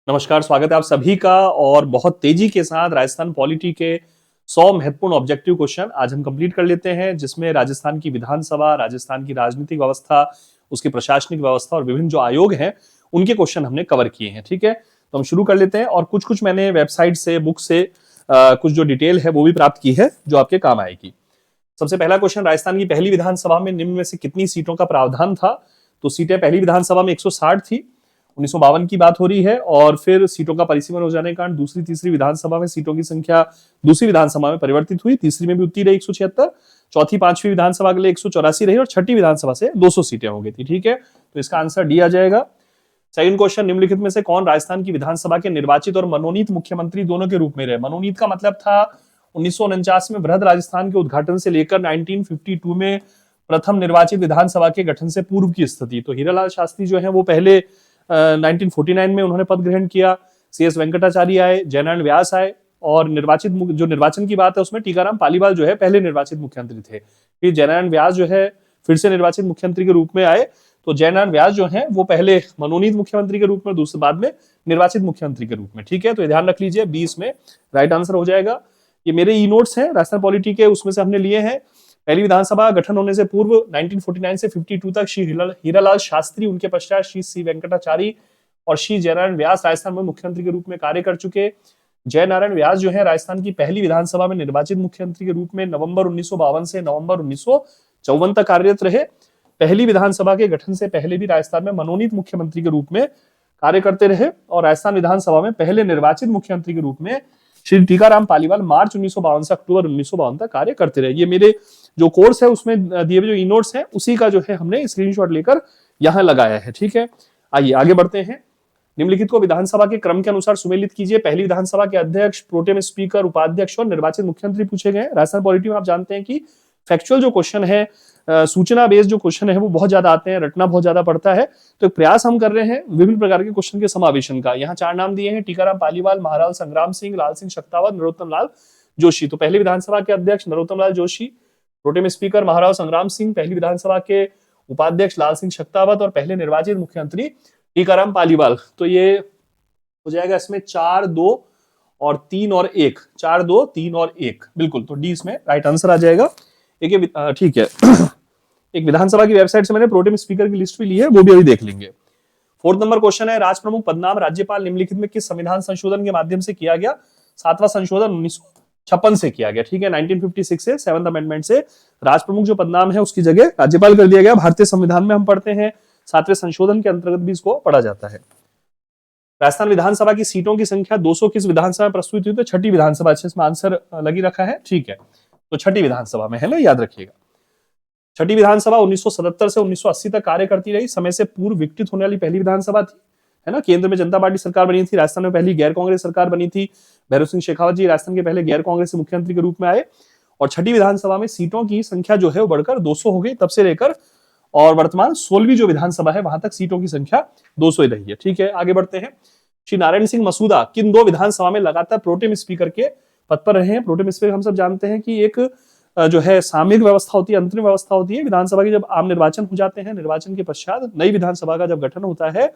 नमस्कार, स्वागत है आप सभी का। और बहुत तेजी के साथ राजस्थान पॉलिटी के 100 महत्वपूर्ण ऑब्जेक्टिव क्वेश्चन आज हम कंप्लीट कर लेते हैं, जिसमें राजस्थान की विधानसभा, राजस्थान की राजनीतिक व्यवस्था, उसकी प्रशासनिक व्यवस्था और विभिन्न जो आयोग हैं उनके क्वेश्चन हमने कवर किए हैं। ठीक है, तो हम शुरू कर लेते हैं। और कुछ कुछ मैंने वेबसाइट से, बुक से कुछ जो डिटेल है वो भी प्राप्त की है जो आपके काम आएगी। सबसे पहला क्वेश्चन, राजस्थान की पहली विधानसभा में निम्न में से कितनी सीटों का प्रावधान था? तो सीटें पहली विधानसभा में 160 थी, 1952 की बात हो रही है। और फिर सीटों का परिसीमन हो जाने के कारण दूसरी तीसरी विधानसभा में सीटों की संख्या दूसरी विधानसभा में परिवर्तित हुई, तीसरी में भी उतनी रही 176, चौथी पांचवी विधानसभा के लिए 184 रही और छठी विधानसभा से 200 सीटें हो गई थी। ठीक है, तो इसका आंसर डी आ जाएगा। सेकंड क्वेश्चन, निम्नलिखित में से कौन राजस्थान की विधानसभा के निर्वाचित और मनोनीत मुख्यमंत्री दोनों के रूप में रहे? मनोनीत का मतलब था 1949 में बृहद राजस्थान के उद्घाटन से लेकर 1952 में प्रथम निर्वाचित विधानसभा के गठन से पूर्व की स्थिति। तो हीरालाल शास्त्री जो है वो पहले 1949 में उन्होंने पद ग्रहण किया, CS वेंकटाचार्य आए, जयनारायण व्यास आए, और जो निर्वाचन की बात है उसमें टीकाराम पालीवाल जो है पहले निर्वाचित मुख्यमंत्री थे। फिर जयनारायण व्यास जो है फिर से निर्वाचित मुख्यमंत्री के रूप में आए। तो जयनारायण व्यास जो है वो पहले मनोनीत मुख्यमंत्री के रूप में, दूसरे बाद में निर्वाचित मुख्यमंत्री के रूप में। ठीक है, तो ध्यान रख लीजिए, 20 में राइट आंसर हो जाएगा। ये मेरे ई नोट्स हैं राजस्थान पॉलिटी के, उसमें से हमने लिए हैं। पहली विधानसभा गठन होने से पूर्व 1949 से 52 तक श्री हीरालाल शास्त्री, उनके पश्चात श्री C वेंकटाचार्य और श्री जयनारायण व्यास राजस्थान में मुख्यमंत्री के रूप में कार्य कर चुके। जयनारायण व्यास जो है राजस्थान की पहली विधानसभा में निर्वाचित मुख्यमंत्री के रूप में नवंबर 1952 से नवंबर 1954 तक कार्यरत रहे। पहली विधानसभा के गठन से पहले भी राजस्थान में मनोनीत मुख्यमंत्री के रूप में कार्य करते रहे। और राजस्थान विधानसभा में पहले निर्वाचित मुख्यमंत्री के रूप में श्री टीकाराम पालीवाल मार्च 1952 से अक्टूबर 1952 तक कार्य करते रहे। ये मेरे जो कोर्स है उसमें दिए हुए जो ई नोट्स हैं उसी का जो है हमने स्क्रीनशॉट लेकर यहां लगाया है। ठीक है, आइए आगे बढ़ते हैं। निम्नलिखित को विधानसभा के क्रम के अनुसार सुमेलित कीजिए। पहली विधानसभा के अध्यक्ष, प्रोटेम स्पीकर, उपाध्यक्ष और निर्वाचित मुख्यमंत्री पूछे गए। राजस्थान पॉलिटी में आप जानते हैं कि फैक्चुअल जो क्वेश्चन है, सूचना बेस्ड जो क्वेश्चन है वो बहुत ज्यादा आते हैं, रटना बहुत ज्यादा पड़ता है। तो एक प्रयास हम कर रहे हैं विभिन्न प्रकार के क्वेश्चन के समावेशन का। यहाँ 4 नाम दिए हैं: टीकाराम पालीवाल, महाराज संग्राम सिंह, लाल सिंह शक्तावत, नरोत्तम लाल जोशी। तो पहली विधानसभा के अध्यक्ष नरोत्तम लाल जोशी, प्रोटेम स्पीकर महाराज संग्राम सिंह, पहली विधानसभा के उपाध्यक्ष लाल सिंह शक्तावत और पहले निर्वाचित मुख्यमंत्री टीकाराम पालीवाल। तो ये हो जाएगा इसमें 4, 2 और 3 और 1, 4, 2, 3 और 1, बिल्कुल। तो डी इसमें राइट आंसर आ जाएगा। ठीक है एक विधानसभा की वेबसाइट से मैंने प्रोटेम स्पीकर की लिस्ट भी ली है, वो भी अभी देख लेंगे। 4th नंबर क्वेश्चन है, राज प्रमुख पदनाम राज्यपाल निम्नलिखित में किस संविधान संशोधन के माध्यम से किया गया? 7वां संशोधन 1956 से किया गया। ठीक है, 1956 से 7th अमेंडमेंट से राज प्रमुख जो पदनाम है उसकी जगह राज्यपाल कर दिया गया। भारतीय संविधान में हम पढ़ते हैं, 7वें संशोधन के अंतर्गत भी इसको पढ़ा जाता है। राजस्थान विधानसभा की सीटों की संख्या 200 किस विधानसभा में प्रस्तुत हुई? तो छठी विधानसभा। अच्छा, इसमें आंसर लगी रखा है। ठीक है, तो छठी विधानसभा में है ना, याद रखिएगा। छठी विधानसभा 1977 से 1980 तक कार्य करती रही। समय से पूर्व विकसित होने वाली पहली विधानसभा थी, है ना। केंद्र में जनता पार्टी सरकार बनी थी, राजस्थान में पहली गैर कांग्रेस सरकार बनी थी। भैरव सिंह शेखावत जी राजस्थान के पहले गैर कांग्रेसी मुख्यमंत्री के रूप में आए। और छठी विधानसभा में सीटों की संख्या जो है वो बढ़कर 200 हो गई तब से लेकर, और वर्तमान 16वीं जो विधानसभा है वहां तक सीटों की संख्या 200 ही रही है। ठीक है, आगे बढ़ते हैं। श्री नारायण सिंह मसूदा किन 2 विधानसभा में लगातार प्रोटेम स्पीकर के पद पर रहे हैं? प्रोटेम स्पीकर हम सब जानते हैं कि एक जो है सामयिक व्यवस्था होती है, अंतरिम व्यवस्था होती है। विधानसभा के जब आम निर्वाचन हो जाते हैं, निर्वाचन के पश्चात नई विधानसभा का जब गठन होता है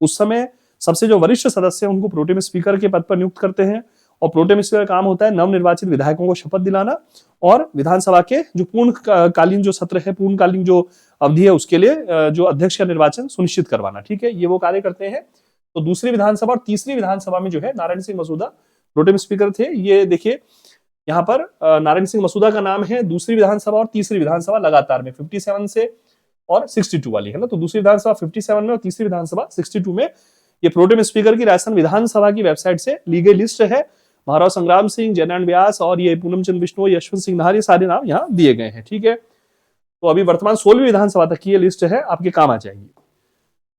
उस समय सबसे जो वरिष्ठ सदस्य हैं उनको प्रोटेम स्पीकर के पद पर नियुक्त करते हैं। और प्रोटेम स्पीकर का काम होता है नवनिर्वाचित विधायकों को शपथ दिलाना और विधानसभा के जो पूर्णकालीन जो सत्र है, पूर्णकालीन जो अवधि है उसके लिए जो अध्यक्ष का निर्वाचन सुनिश्चित करवाना। ठीक है, ये वो कार्य करते हैं। तो दूसरी विधानसभा और तीसरी विधानसभा में जो है नारायण सिंह मसूदा प्रोटेम स्पीकर थे। ये देखिए यहाँ पर नारायण सिंह मसूदा का नाम है। दूसरी विधानसभा और तीसरी विधानसभा लगातार में 57 से और 62 वाली है ना। तो दूसरी विधानसभा 57 में और तीसरी विधानसभा 62 में। ये प्रोटेम स्पीकर की राजस्थान विधानसभा की वेबसाइट से ली गई लिस्ट है। महाराज संग्राम सिंह, जयनारायण व्यास और ये पूनम चंद्र बिश्नोई, यशवंत सिंह नाहर, ये सारे नाम यहाँ दिए गए हैं। ठीक है, तो अभी वर्तमान 16वीं विधानसभा तक की ये लिस्ट है, आपके काम आ जाएगी।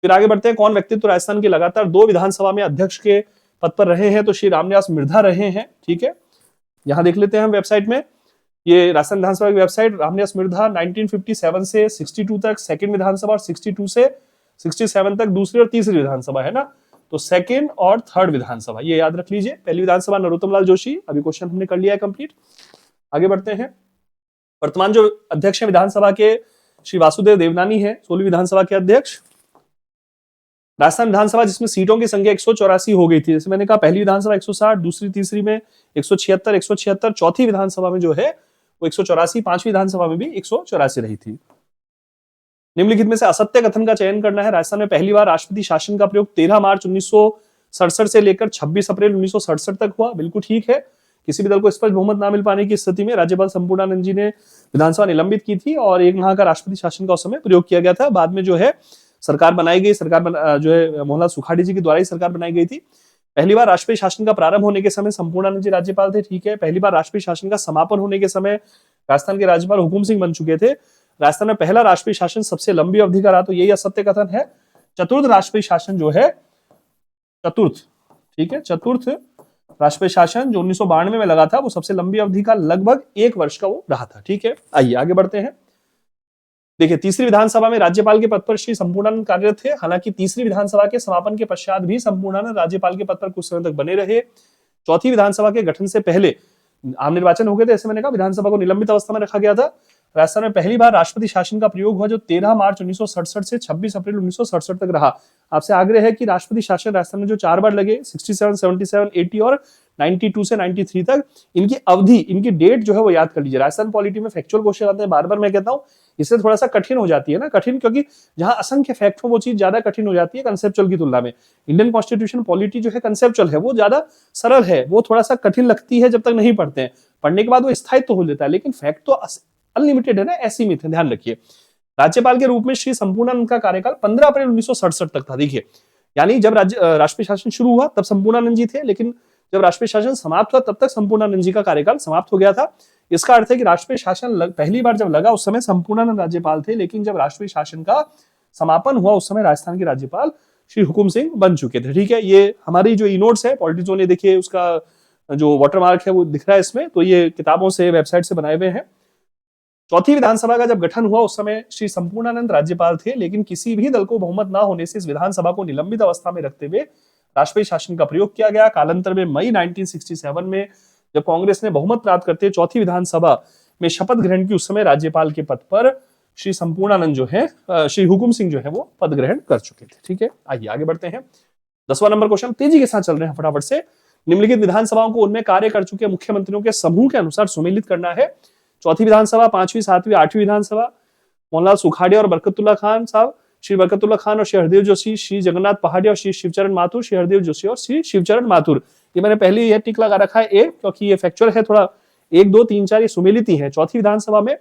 फिर आगे बढ़ते हैं। कौन व्यक्तित्व राजस्थान के लगातार 2 विधानसभा में अध्यक्ष के पद पर रहे हैं? तो श्री रामनिवास मिर्धा रहे हैं। ठीक है, यहां देख लेते हैं हम वेबसाइट में। ये राजस्थान विधानसभा की वेबसाइट, रामनिवास मिर्धा 1957 से 62 तक सेकंड विधानसभा और 62 से 67 तक दूसरी और तीसरी विधानसभा है ना। तो सेकंड और थर्ड विधानसभा ये याद रख लीजिए। पहली विधानसभा नरोत्तम लाल जोशी, अभी क्वेश्चन हमने कर लिया है कंप्लीट। आगे बढ़ते हैं। वर्तमान जो अध्यक्ष है विधानसभा के श्री वासुदेव देवनानी है, 16वीं विधानसभा के अध्यक्ष। राजस्थान विधानसभा जिसमें सीटों की संख्या 184 हो गई थी, जैसे मैंने कहा पहली विधानसभा 160, दूसरी तीसरी में 176, चौथी विधानसभा में जो है वो 184, पांचवी विधानसभा में भी 184 रही थी। निम्नलिखित में से असत्य कथन का चयन करना है। राजस्थान में पहली बार राष्ट्रपति शासन का प्रयोग 13 मार्च 1967 से लेकर 26 अप्रैल 1967 तक हुआ। बिल्कुल ठीक है। किसी भी दल को स्पष्ट बहुमत ना मिल पाने की स्थिति में राज्यपाल संपूर्णानंद जी ने विधानसभा निलंबित की थी और एक माह का राष्ट्रपति शासन का उस समय प्रयोग किया गया था। बाद में जो है सरकार बनाई गई, जो है मोहनलाल सुखाड़ी जी के द्वारा ही सरकार बनाई गई थी। पहली बार राष्ट्रपति शासन का प्रारंभ होने के समय संपूर्णानंद जी राज्यपाल थे, ठीक है। पहली बार राष्ट्रपति शासन का समापन होने के समय राजस्थान के राज्यपाल हुकुम सिंह बन चुके थे। राजस्थान में पहला राष्ट्रपति शासन सबसे लंबी अवधि का रहा, तो यही असत्य कथन है। चतुर्थ राष्ट्रपति शासन जो है, ठीक है, चतुर्थ राष्ट्रपति शासन जो 1992 में लगा था वो सबसे लंबी अवधि का, लगभग 1 वर्ष का वो रहा था, ठीक है। आइए आगे बढ़ते हैं। देखिए, तीसरी विधानसभा में राज्यपाल के पद पर श्री संपूर्णानंद कार्यरत थे। हालांकि तीसरी विधानसभा के समापन के पश्चात भी संपूर्णानंद राज्यपाल के पद पर कुछ समय तक बने रहे। चौथी विधानसभा के गठन से पहले आम निर्वाचन हो गए थे, ऐसे मैंने कहा विधानसभा को निलंबित अवस्था में रखा गया था। राजस्थान में पहली बार राष्ट्रपति शासन का प्रयोग हुआ जो 13 मार्च 1967 से 26 अप्रैल 1967 तक रहा। आपसे आग्रह है कि राष्ट्रपति शासन राजस्थान में जो 4 बार लगे, 67, 77, 80 और 92 से 93 तक, इनकी अवधि, इनकी डेट जो है वो याद कर लीजिए। राजस्थान पॉलिटी में फैक्चुअल क्वेश्चन आते हैं, बार बार मैं कहता हूं, इससे थोड़ा सा कठिन हो जाती है ना, कठिन क्योंकि जहां असंख्य फैक्ट हो वो चीज ज्यादा कठिन हो जाती है कंसेप्चुअल की तुलना में। इंडियन कॉन्स्टिट्यूशन पॉलिटी जो है कंसेप्चुअल है, वो ज्यादा सरल है, वो थोड़ा सा कठिन लगती है जब तक नहीं पढ़ते हैं। पढ़ने के बाद वो स्थायित्व हो लेता है, लेकिन फैक्ट तो अनलिमिटेड है ना, असीमित है, ध्यान रखिए। राज्यपाल के रूप में श्री संपूर्णानंद का कार्यकाल 15 अप्रैल 1967 तक था। देखिए, यानी जब राष्ट्रपति शासन शुरू हुआ तब संपूर्णानंद जी थे, लेकिन जब राष्ट्रपति शासन समाप्त हुआ तब तक संपूर्णानंद जी का कार्यकाल समाप्त हो गया था। इसका अर्थ है कि राष्ट्रपति शासन पहली बार जब लगा उस समय संपूर्णानंद राज्यपाल थे, लेकिन जब राष्ट्रपति शासन का समापन हुआ उस समय राजस्थान के राज्यपाल श्री हुकुम सिंह बन चुके थे, ठीक है। ये हमारी जो ई नोट्स है पॉलिटिक्स ने, देखिए उसका जो वाटरमार्क है वो दिख रहा है इसमें, तो ये किताबों से, वेबसाइट से बनाए हुए हैं। चौथी विधानसभा का जब गठन हुआ उस समय श्री संपूर्णानंद राज्यपाल थे, लेकिन किसी भी दल को बहुमत ना होने से इस विधानसभा को निलंबित अवस्था में रखते हुए राष्ट्रपति शासन का प्रयोग किया गया। कालांतर में मई 1967 में जब कांग्रेस ने बहुमत प्राप्त करते चौथी विधानसभा में शपथ ग्रहण की, उस समय राज्यपाल के पद पर श्री संपूर्णानंद जो है, श्री हुकुम सिंह जो है वो पद ग्रहण कर चुके थे, ठीक है। आइए आगे बढ़ते हैं। 10वां नंबर क्वेश्चन, तेजी के साथ चल रहे हैं फटाफट से। निम्नलिखित विधानसभाओं को उनमें कार्य कर चुके मुख्यमंत्रियों के समूह के अनुसार सुमेलित करना है। चौथी विधानसभा, पांचवी, सातवीं, आठवीं विधानसभा, मोहनलाल सुखाड़िया और बरकतुल्ला खान साहब, श्री बरकतुल्ला खान और श्री हरदेव जोशी, श्री जगन्नाथ पहाड़िया और श्री शिवचरण माथुर, श्री हरदेव जोशी और श्री शिवचरण माथुर। ये मैंने पहले यह टिक लगा रखा है ए, क्योंकि ये फैक्चुअल है, थोड़ा 1, 2, 3, 4 ये सुमेलित ही है। चौथी विधानसभा में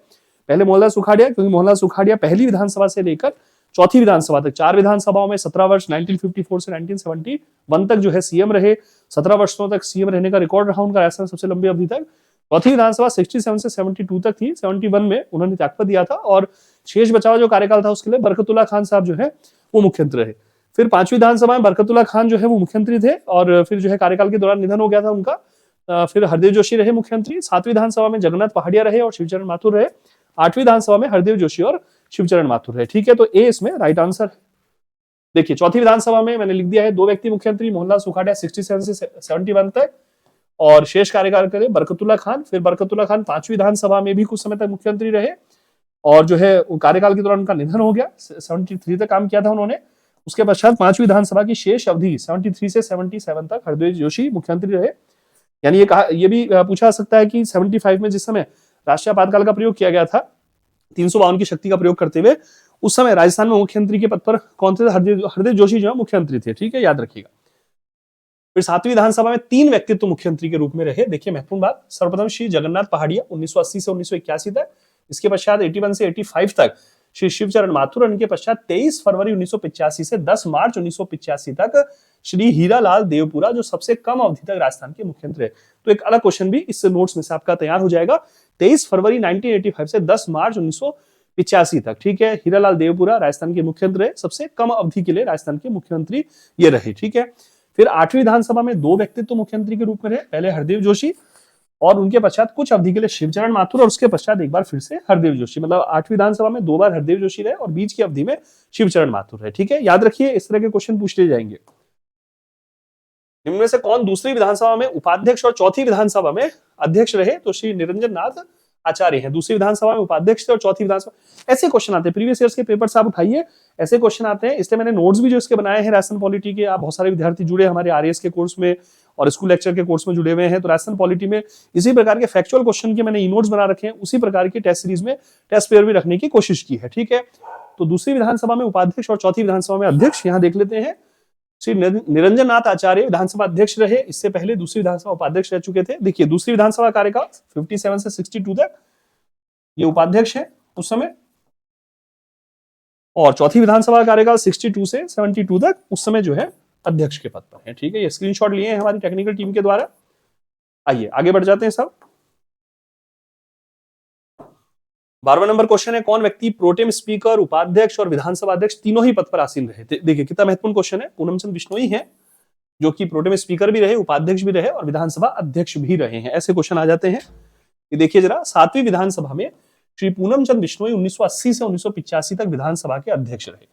पहले मोहनलाल सुखाड़िया, क्योंकि मोहनलाल सुखाड़िया पहली विधानसभा से लेकर चौथी विधानसभा तक 4 विधानसभाओं में 17 वर्ष 1954 से 1971 तक जो है सीएम रहे। 17 वर्षों तक सीएम रहने का रिकॉर्ड रहा उनका राजस्थान सबसे लंबी अवधि तक। चौथी विधानसभा 67 से 72 तक थी, 71 में उन्होंने त्यागपत्र दिया था और शेष बचा हुआ जो कार्यकाल था उसके लिए बरकतुल्ला खान साहब जो है वो मुख्यमंत्री रहे। फिर पांचवी विधानसभा में बरकतुल्ला खान जो है वो मुख्यमंत्री थे और फिर जो है कार्यकाल के दौरान निधन हो गया था उनका। फिर हरदेव जोशी रहे मुख्यमंत्री। सातवीं विधानसभा में जगन्नाथ पहाड़िया रहे और शिवचरण माथुर रहे। आठवीं विधानसभा में हरदेव जोशी और शिवचरण माथुर रहे, ठीक है। तो ए इसमें राइट आंसर है। देखिए, चौथी विधानसभा में मैंने लिख दिया है 2 व्यक्ति मुख्यमंत्री, मोहनलाल सुखाड़िया 67 से 71 तक और शेष कार्यकाल करे बरकतुल्ला खान। फिर बरकतुल्ला खान पांचवी विधानसभा में भी कुछ समय तक मुख्यमंत्री रहे और जो है कार्यकाल के दौरान उनका निधन हो गया। 73 तक काम किया था उन्होंने। उसके पश्चात पांचवी विधानसभा की शेष अवधि 73 से 77 तक हरदेव जोशी मुख्यमंत्री रहे। यानी ये भी पूछा सकता है कि 75 में जिस समय राष्ट्रीय आपातकाल का प्रयोग किया गया था 352 की शक्ति का प्रयोग करते हुए, उस समय राजस्थान में मुख्यमंत्री के पद पर कौन थे? हरदेव जोशी जो है मुख्यमंत्री थे, ठीक है, याद रखिएगा। फिर सातवीं विधानसभा में 3 व्यक्तित्व मुख्यमंत्री के रूप में रहे। देखिए, महत्वपूर्ण बात, सर्वप्रथम श्री जगन्नाथ पहाड़िया 1980 से 1981 तक, इसके पश्चात 81 से 85 तक श्री शिवचरण माथुर, इनके पश्चात 23 फरवरी 1985 से 10 मार्च 1985 तक श्री हीरालाल देवपुरा, जो सबसे कम अवधि तक राजस्थान के मुख्यमंत्री रहे। तो एक अलग क्वेश्चन भी इस नोट्स में से आपका तैयार हो जाएगा। 23 फरवरी 1985 से 10 मार्च 1985 तक, ठीक है। हीरालाल देवपुरा राजस्थान के मुख्यमंत्री रहे, सबसे कम अवधि के लिए राजस्थान के मुख्यमंत्री ये रहे, ठीक है। फिर 8वीं विधानसभा में 2 व्यक्तित्व मुख्यमंत्री के रूप में रहे, पहले हरदेव जोशी और उनके पश्चात कुछ अवधि के लिए शिवचरण माथुर और उसके पश्चात एक बार फिर से हरदेव जोशी। मतलब 8वीं विधानसभा में 2 बार हरदेव जोशी रहे और बीच की अवधि में शिवचरण माथुर रहे, ठीक है। याद रखिए, इस तरह के क्वेश्चन पूछ लिए जाएंगे। इनमें से कौन दूसरी विधानसभा में उपाध्यक्ष और चौथी विधानसभा में अध्यक्ष रहे? तो श्री निरंजन नाथ आचार्य हैं, दूसरी विधानसभा में उपाध्यक्ष थे और चौथी विधानसभा। ऐसे क्वेश्चन आते हैं प्रीवियस ईयर्स के पेपर से, आप उठाइए ऐसे क्वेश्चन आते हैं। इसलिए मैंने नोट्स भी जो इसके बनाए हैं राजस्थान पॉलिटी के, आप बहुत सारे विद्यार्थी जुड़े हमारे आरएएस के कोर्स में और स्कूल लेक्चर के कोर्स में जुड़े हुए हैं, तो राजस्थान पॉलिटी में इसी प्रकार के फैक्चुअल क्वेश्चन के मैंने ई नोट्स बना रखे हैं, उसी प्रकार की टेस्ट सीरीज में टेस्ट पेपर भी रखने की कोशिश की है। ठीक है, तो दूसरी विधानसभा में उपाध्यक्ष और चौथी विधानसभा में अध्यक्ष यहां देख लेते हैं। श्री निरंजन नाथ आचार्य विधानसभा अध्यक्ष रहे, इससे पहले दूसरी विधानसभा उपाध्यक्ष रह चुके थे। देखिए दूसरी विधानसभा कार्यकाल 57 से 62 तक ये उपाध्यक्ष है उस समय, और चौथी विधानसभा कार्यकाल 62 से 72 तक उस समय जो है अध्यक्ष के पद पर है। ठीक है, ये स्क्रीनशॉट लिए हैं हमारी टेक्निकल टीम के द्वारा। आइए आगे बढ़ जाते हैं सब। 12वां नंबर क्वेश्चन है, कौन व्यक्ति प्रोटेम स्पीकर, उपाध्यक्ष और विधानसभा अध्यक्ष तीनों ही पद पर आसीन रहे थे? देखिए कितना महत्वपूर्ण क्वेश्चन है। पूनम चंद बिश्नोई है जो कि प्रोटेम स्पीकर भी रहे, उपाध्यक्ष भी रहे और विधानसभा अध्यक्ष भी रहे हैं। ऐसे क्वेश्चन आ जाते हैं। ये देखिए जरा, 7वीं विधानसभा में श्री पूनम चंद बिश्नोई 1980 से 1985 तक विधानसभा के अध्यक्ष रहे।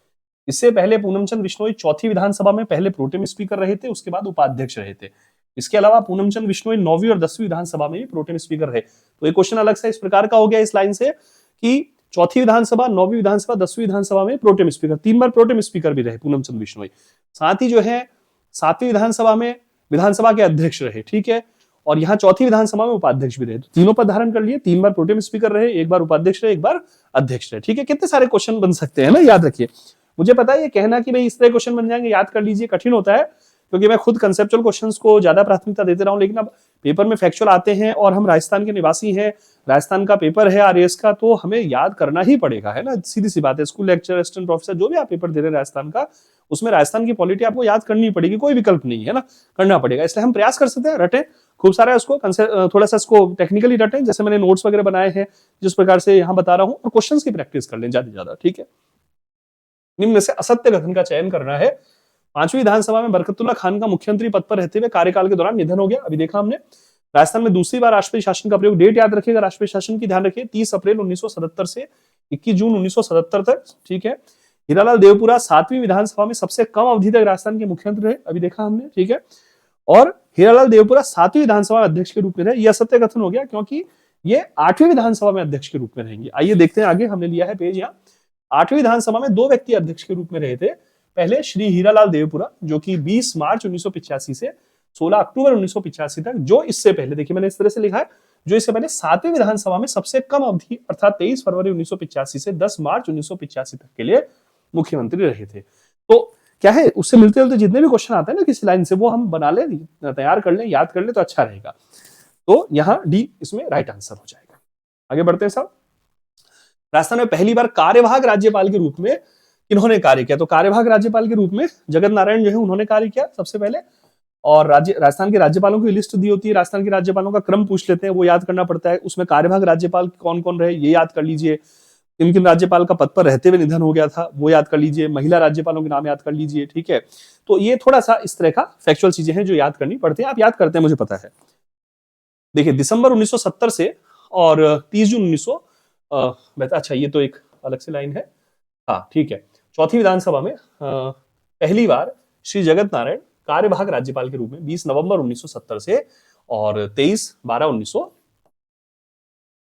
इससे पहले पूनम चंद बिश्नोई चौथी विधानसभा में पहले प्रोटेम स्पीकर रहे थे, उसके बाद उपाध्यक्ष रहे थे। इसके अलावा पूनम चंद बिश्नोई 9वीं और 10वीं विधानसभा में भी प्रोटेम स्पीकर रहे। तो एक क्वेश्चन अलग से इस प्रकार का हो गया इस लाइन से कि चौथी विधानसभा, 9वीं विधानसभा, 10वीं विधानसभा में प्रोटेम स्पीकर, 3 बार प्रोटेम स्पीकर भी रहे पूनम चंद बिश्नोई। साथ ही जो है 7वीं विधानसभा में विधानसभा के अध्यक्ष रहे। ठीक है, और यहाँ चौथी विधानसभा में उपाध्यक्ष भी रहे। तो तीनों पद धारण कर लिए, 3 बार प्रोटेम स्पीकर रहे, 1 बार उपाध्यक्ष रहे, 1 बार अध्यक्ष रहे। ठीक है, कितने सारे क्वेश्चन बन सकते हैं ना, याद रखिए। मुझे पता है ये कहना कि भाई इस तरह क्वेश्चन बन जाएंगे याद कर लीजिए कठिन होता है, क्योंकि मैं खुद कंसेप्चुअल क्वेश्चंस को ज्यादा प्राथमिकता देते रहा हूं, लेकिन अब पेपर में फैक्चुअल आते हैं और हम राजस्थान के निवासी हैं, राजस्थान का पेपर है आरएएस का, तो हमें याद करना ही पड़ेगा, है ना, सीधी सी बात है। स्कूल लेक्चर, असिस्टेंट प्रोफेसर, जो भी आप पेपर दे रहे हैं राजस्थान का, उसमें राजस्थान की पॉलिटी आपको याद करनी पड़ेगी, कोई विकल्प नहीं है ना, करना पड़ेगा। इसलिए हम प्रयास कर सकते हैं, रटें खूब सारा उसको, थोड़ा सा इसको टेक्निकली रटें, जैसे मैंने नोट्स वगैरह बनाए हैं जिस प्रकार से यहाँ बता रहा हूँ, और क्वेश्चन की प्रैक्टिस कर लें ज्यादा से ज्यादा। ठीक है, निम्न में से असत्य कथन का चयन करना है। 5वीं विधानसभा में बरकतुल्ला खान का मुख्यमंत्री पद पर रहते हुए कार्यकाल के दौरान निधन हो गया। अभी देखा हमने। राजस्थान में दूसरी बार राष्ट्रपति शासन का प्रयोग, डेट याद रखिएगा राष्ट्रपति शासन की, ध्यान रखिए 30 अप्रैल 1977 से 21 जून 1977 तक। ठीक है, हीरालाल देवपुरा 7वीं विधानसभा में सबसे कम अवधि तक राजस्थान के मुख्यमंत्री रहे, अभी देखा हमने। ठीक है, और हीरालाल देवपुरा 7वीं विधानसभा में अध्यक्ष के रूप में रहे। यह असत्य कथन हो गया क्योंकि ये 8वीं विधानसभा में अध्यक्ष के रूप में रहेंगे। आइए देखते हैं आगे, हमने लिया है पेज यहाँ। 8वीं विधानसभा में 2 व्यक्ति अध्यक्ष के रूप में रहे थे। पहले श्री हीरालाल देवपुरा जो कि 20 मार्च 1985 से 16 अक्टूबर 1985 तक, जो इससे पहले, देखिए मैंने इस तरह से लिखा है, जो इससे पहले 7वीं विधानसभा में सबसे कम अवधि अर्थात 23 फरवरी 1985 से 10 मार्च 1985 तक के लिए मुख्यमंत्री रहे थे। तो क्या है, उससे मिलते जुलते जितने भी क्वेश्चन आते हैं ना किसी लाइन से, वो हम बना लें, तैयार कर लें, याद कर लें तो अच्छा रहेगा। तो यहाँ डी इसमें राइट आंसर हो जाएगा। आगे बढ़ते हैं साहब। राजस्थान में पहली बार कार्यवाहक राज्यपाल के रूप में किन्होंने कार्य किया? तो कार्यवाहक राज्यपाल के रूप में जगत नारायण जो है उन्होंने कार्य किया सबसे पहले। और राजस्थान के राज्यपालों की लिस्ट दी होती है, राजस्थान के राज्यपालों का क्रम पूछ लेते हैं, वो याद करना पड़ता है। उसमें कार्यवाहक राज्यपाल कौन कौन रहे ये याद कर लीजिए, किन किन राज्यपाल का पद पर रहते हुए निधन हो गया था वो याद कर लीजिए, महिला राज्यपालों के नाम याद कर लीजिए। ठीक है, तो ये थोड़ा सा इस तरह का फैक्चुअल चीजें हैं जो याद करनी पड़ती है, आप याद करते हैं मुझे पता है। देखिए दिसंबर 1970 से और 30 जून 1900, अच्छा ये तो एक अलग से लाइन है, हाँ ठीक है। चौथी विधानसभा में पहली बार श्री जगत नारायण कार्यवाहक राज्यपाल के रूप में 20 नवंबर 1970 से और 23/12/1970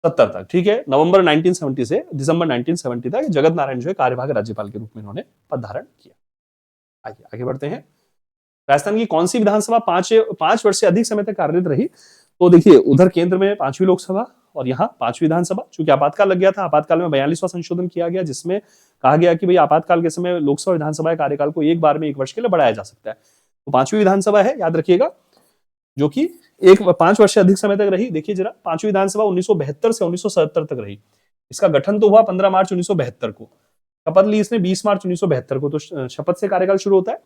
तक, ठीक है, नवंबर 1970 से दिसंबर 1970 तक जगत नारायण जो है कार्यवाहक राज्यपाल के रूप में इन्होंने पद धारण किया। आइए आगे बढ़ते हैं। राजस्थान की कौन सी विधानसभा 5 वर्ष से अधिक समय तक कार्यरत रही? तो देखिए उधर केंद्र में 5वीं लोकसभा और यहाँ 5वीं विधानसभा। चूंकि आपातकाल लग गया था, आपातकाल में 42वां संशोधन किया गया, जिसमें कहा गया कि भाई आपातकाल के समय लोकसभा विधानसभा कार्यकाल को एक बार में 1 वर्ष के लिए बढ़ाया जा सकता है। तो 5वीं विधानसभा है, याद रखिएगा, जो कि 5 वर्ष से अधिक समय तक रही। देखिए जरा, 5वीं विधानसभा 1972 से 1977 तक रही। इसका गठन तो हुआ 15 मार्च 1972 को, शपथ ली इसने 20 मार्च 1972 को, तो शपथ से कार्यकाल शुरू होता है।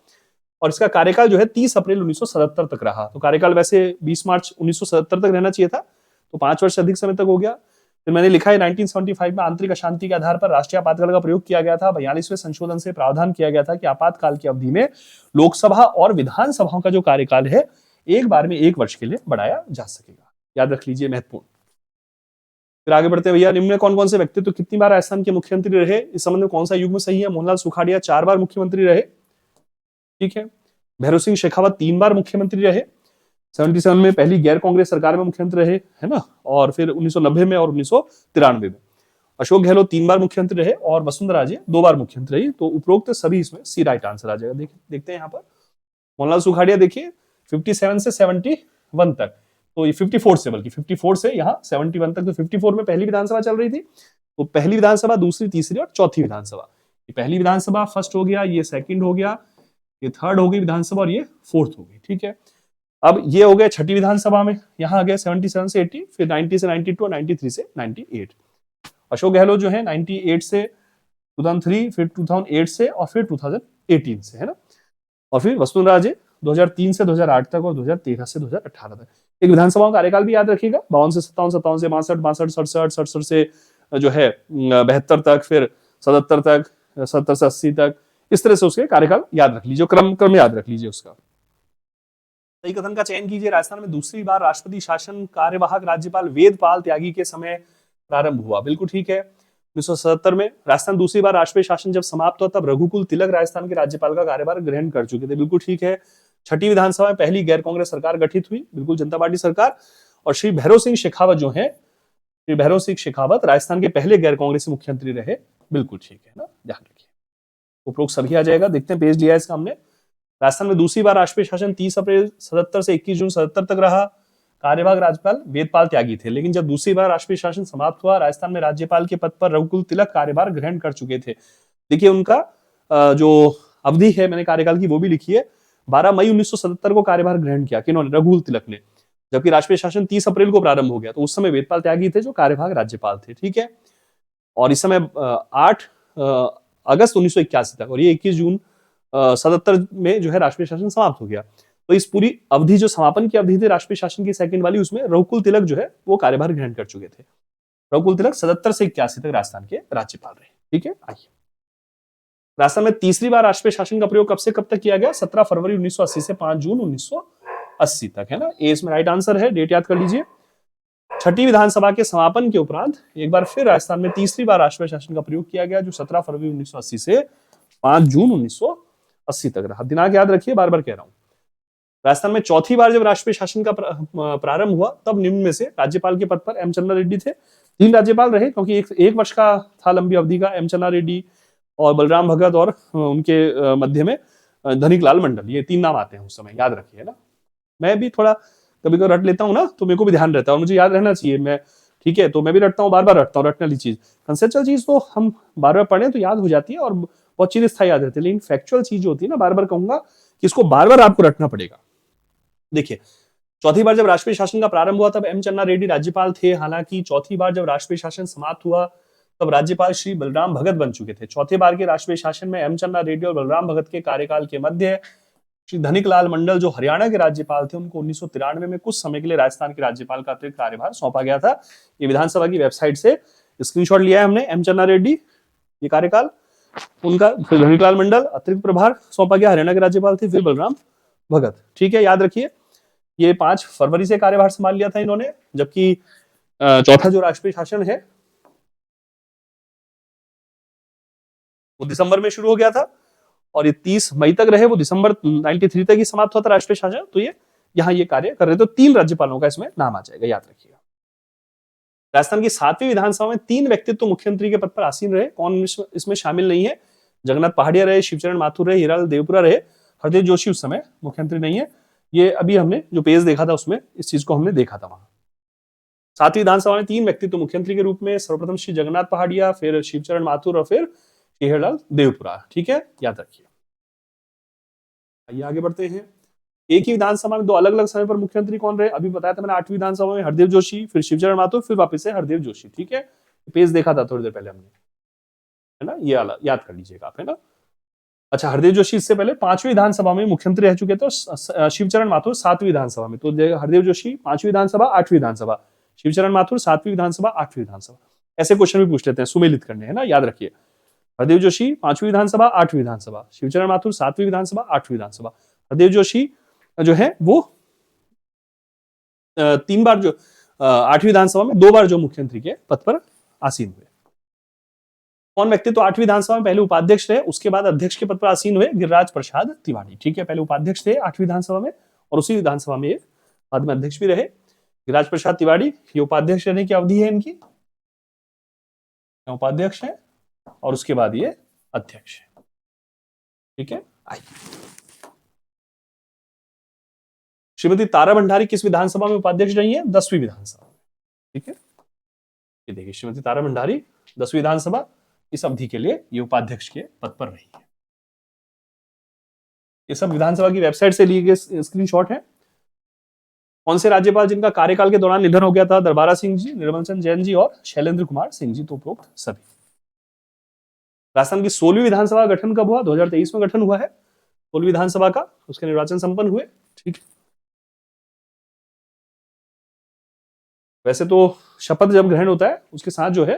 और इसका कार्यकाल जो है 30 अप्रैल 1977 तक रहा। तो कार्यकाल वैसे 20 मार्च 1977 तक रहना चाहिए था, तो 5 वर्ष से अधिक समय तक हो गया। फिर मैंने लिखा है 1975 में आंतरिक अशांति के आधार पर राष्ट्रीय आपातकाल का प्रयोग किया गया था। 42वें संशोधन से प्रावधान किया गया था कि आपातकाल की अवधि में लोकसभा और विधानसभाओं का जो कार्यकाल है एक बार में 1 वर्ष के लिए बढ़ाया जा सकेगा। याद रख लीजिए, महत्वपूर्ण। फिर आगे बढ़ते हैं भैया। निम्न में कौन कौन से व्यक्तित्व तो कितनी बार राजस्थान के मुख्यमंत्री रहे? इस संबंध में कौन सा युग्म सही है? मोहनलाल सुखाड़िया 4 बार मुख्यमंत्री रहे, ठीक है। भैरव सिंह शेखावत 3 बार मुख्यमंत्री रहे। 77 में पहली गैर कांग्रेस सरकार में मुख्यमंत्री रहे, है ना, और फिर 1990 में और 1993 में। अशोक गहलोत 3 बार मुख्यमंत्री रहे और वसुंधरा राजे 2 बार मुख्यमंत्री रही। तो उपरोक्त सभी इसमें सी राइट आंसर आ जाएगा। देखते हैं यहाँ पर मोहनलाल सुखाड़िया, देखिए 57 से 71 तक, तो ये 54 से, बल्कि 54 से यहाँ 71 तक, तो 54 में पहली विधानसभा चल रही थी, तो पहली विधानसभा, दूसरी, तीसरी और चौथी विधानसभा। ये पहली विधानसभा फर्स्ट हो गया, ये सेकंड हो गया, ये थर्ड हो गई विधानसभा और ये फोर्थ हो गई। ठीक है, अब ये हो गया छठी विधानसभा में, यहाँ आ गया 77 से 80, फिर 90 से 92 और 93 से 98। अशोक गहलोत जो है 98 से 2003, फिर 2008 से और फिर 2018 से, है ना। और फिर वसुंधरा राजे 2003 से 2008 तक और 2013 से 2018 तक। एक विधानसभाओं का कार्यकाल भी याद रखिएगा, 52 से 57, 57 से 62, 62, 67, 67 से जो है 72 तक, फिर 77 तक, 70 से 80 तक, इस तरह से उसके कार्यकाल याद रख लीजिए, क्रम याद रख लीजिए उसका। सही कथन का चयन कीजिए। राजस्थान में दूसरी बार राष्ट्रपति शासन कार्यवाहक राज्यपाल वेदपाल त्यागी के समय प्रारंभ हुआ। बिल्कुल ठीक है। 1977 में राजस्थान दूसरी बार राष्ट्रीय शासन जब समाप्त हुआ तब रघुकुल तिलक राजस्थान के राज्यपाल का कार्यभार ग्रहण कर चुके थे। बिल्कुल ठीक है। छठी विधानसभा में पहली गैर कांग्रेस सरकार गठित हुई, बिल्कुल जनता पार्टी सरकार। और श्री भैरव सिंह शेखावत जो है, श्री भैरव सिंह शेखावत राजस्थान के पहले गैर कांग्रेसी मुख्यमंत्री रहे। बिल्कुल ठीक है ना, ध्यान रखिए। उपरोक्त सभी आ जाएगा। देखते हैं, पेज लिया है इसका हमने। राजस्थान में दूसरी बार राष्ट्रीय शासन 30 अप्रैल 77 से 21 जून 77 तक रहा। कार्यवाहक राज्यपाल वेदपाल त्यागी थे, लेकिन जब दूसरी बार राष्ट्रीय शासन समाप्त हुआ, राजस्थान में राज्यपाल के पद पर रघुकुल तिलक कार्यभार ग्रहण कर चुके थे। देखिए उनका जो अवधि है मैंने कार्यकाल की वो भी लिखी है। 12 मई 1977 को कार्यभार ग्रहण किया, किन्होंने? रघुकुल तिलक ने। जबकि राष्ट्रीय शासन 30 अप्रैल को प्रारंभ हो गया, तो उस समय वेदपाल त्यागी थे जो कार्यवाहक राज्यपाल थे। ठीक है। और इस समय 8 अगस्त 1981 तक, और ये 21 जून 77 में जो है राष्ट्रीय शासन समाप्त हो गया। तो इस पूरी अवधि, जो समापन की अवधि थी राष्ट्रीय शासन की सेकंड वाली, उसमें रघुकुल तिलक जो है वो कार्यभार ग्रहण कर चुके थे। रघुकुल तिलक 77 से 81 तक राजस्थान के राज्यपाल रहे। ठीक है। आइए, राजस्थान में तीसरी बार राष्ट्रीय शासन का प्रयोग कब से कब तक किया गया? 17 फरवरी 1980 से 5 जून 1980 तक, है ना। ए इसमें राइट आंसर है, डेट याद कर लीजिए। छठी विधानसभा के समापन के उपरांत एक बार फिर राजस्थान में तीसरी बार राष्ट्रीय शासन का प्रयोग किया गया, जो 17 फरवरी 1980 से 5 जून 1980 तक रहा। दिनांक याद रखिए, बार बार कह रहा हूं। राजस्थान में चौथी बार जब राष्ट्रीय शासन का प्रारंभ हुआ, तब निम्न में से राज्यपाल के पद पर एम चंद्रा रेड्डी थे। 3 राज्यपाल रहे, क्योंकि एक वर्ष का था लंबी अवधि का। एम चंद्रा रेड्डी और बलराम भगत, और उनके मध्य में धनिकलाल मंडल, ये 3 नाम आते हैं उस समय, याद रखिए ना। मैं भी थोड़ा कभी कभी रट लेता हूँ ना, तो मेरे को भी ध्यान रहता है और मुझे याद रहना चाहिए। मैं ठीक है, तो मैं भी रटता हूँ, बार बार रटता हूँ। रटने वाली चीज, कंसेप्चुअल चीज तो हम बार बार पढ़े तो याद हो जाती है और बहुत चीजें स्थायी याद रहती है, लेकिन फैक्चुअल चीज होती है ना, बार बार कहूंगा कि इसको बार बार आपको रटना पड़ेगा। देखिए, चौथी बार जब राष्ट्रीय शासन का प्रारंभ हुआ तब एम चन्ना रेड्डी राज्यपाल थे। हालांकि चौथी बार जब राष्ट्रीय शासन समाप्त हुआ तब राज्यपाल श्री बलराम भगत बन चुके थे। चौथे बार के राष्ट्रीय शासन में एम चन्ना रेड्डी और बलराम भगत के कार्यकाल के मध्य श्री धनिकलाल मंडल, जो हरियाणा के राज्यपाल थे, उनको 1993 में कुछ समय के लिए राजस्थान के राज्यपाल का अतिरिक्त कार्यभार सौंपा गया था। ये विधानसभा की वेबसाइट से स्क्रीनशॉट लिया है हमने। एम चन्ना रेड्डी, ये कार्यकाल उनका, फिर धनिकलाल मंडल अतिरिक्त प्रभार सौंपा गया, हरियाणा के राज्यपाल थे, फिर बलराम भगत। ठीक है, याद रखिए। ये 5 फरवरी से कार्यभार संभाल लिया था इन्होंने, जबकि चौथा जो राष्ट्रीय शासन है वो दिसंबर में शुरू हो गया था, और ये 30 मई तक रहे, वो दिसंबर 93 तक ही समाप्त हुआ था राष्ट्रीय शासन। तो ये यहाँ ये कार्य कर रहे, तो 3 राज्यपालों का इसमें नाम आ जाएगा, याद रखिएगा। राजस्थान की 7वीं विधानसभा में 3 व्यक्तित्व मुख्यमंत्री के पद पर आसीन रहे। कौन इसमें शामिल नहीं है? जगन्नाथ पहाड़िया रहे, शिवचरण माथुर रहे, हीरालाल देवपुरा रहे, हरदेव जोशी उस समय मुख्यमंत्री नहीं है। ये अभी हमने जो पेज देखा था उसमें इस चीज को हमने देखा था वहां। 7वीं विधानसभा में 3 व्यक्तित्व मुख्यमंत्री के रूप में, सर्वप्रथम श्री जगन्नाथ पहाड़िया, फिर शिवचरण माथुर और फिर हीरालाल देवपुरा। ठीक है, याद रखिए। आइए आगे बढ़ते हैं। एक ही विधानसभा में 2 अलग अलग समय पर मुख्यमंत्री कौन रहे? अभी बताया था मैंने, 8वीं विधानसभा में हरदेव जोशी, फिर शिवचरण माथुर, फिर वापस से हरदेव जोशी। ठीक है, पेज देखा था थोड़ी देर पहले हमने, है ना, ये याद कर लीजिएगा आप, है ना। अच्छा, हरदेव जोशी इससे पहले 5वीं विधानसभा में मुख्यमंत्री रह चुके थे, शिवचरण माथुर 7वीं विधानसभा में। तो हरदेव जोशी 5वीं विधानसभा, 8वीं विधानसभा, शिवचरण माथुर 7वीं विधानसभा, 8वीं विधानसभा। ऐसे क्वेश्चन भी पूछ लेते हैं, सुमेलित करने, है ना, याद रखिए। हरदेव जोशी 5वीं विधानसभा, 8वीं विधानसभा, शिवचरण माथुर 7वीं विधानसभा, 8वीं विधानसभा। हरदेव जोशी जो है वो 3 बार, जो 8वीं विधानसभा में 2 बार जो मुख्यमंत्री के पद पर आसीन हुए। कौन व्यक्ति? तो 8वीं विधानसभा में पहले उपाध्यक्ष रहे, उसके बाद अध्यक्ष के पद पर आसीन हुए गिरिराज प्रसाद तिवारी। ठीक है, पहले उपाध्यक्ष थे 8वीं विधानसभा में, और उसी विधानसभा में बाद में अध्यक्ष भी रहे। गिरिराज प्रसाद तिवारी, ये उपाध्यक्ष रहने की अवधि है इनकी, उपाध्यक्ष है, और उसके बाद ये अध्यक्ष है। ठीक है, आइए। श्रीमती तारा भंडारी किस विधानसभा में उपाध्यक्ष रही है? 10वीं विधानसभा में। ठीक है, ये देखिए श्रीमती तारा भंडारी 10वीं विधानसभा, इस अवधि के लिए ये उपाध्यक्ष के पद पर रही है। ये सब विधानसभा की वेबसाइट से लिए गए स्क्रीनशॉट है। कौन से राज्यपाल जिनका कार्यकाल के दौरान निधन हो गया था? दरबारा सिंह जी, निर्मल चंद जैन जी और शैलेंद्र कुमार सिंह जी, तो उपरोक्त सभी। राजस्थान की 16वीं विधानसभा का गठन कब हुआ? 2023 में गठन हुआ है 16वीं विधानसभा का, उसके निर्वाचन संपन्न हुए। ठीक है, वैसे तो शपथ जब ग्रहण होता है उसके साथ जो है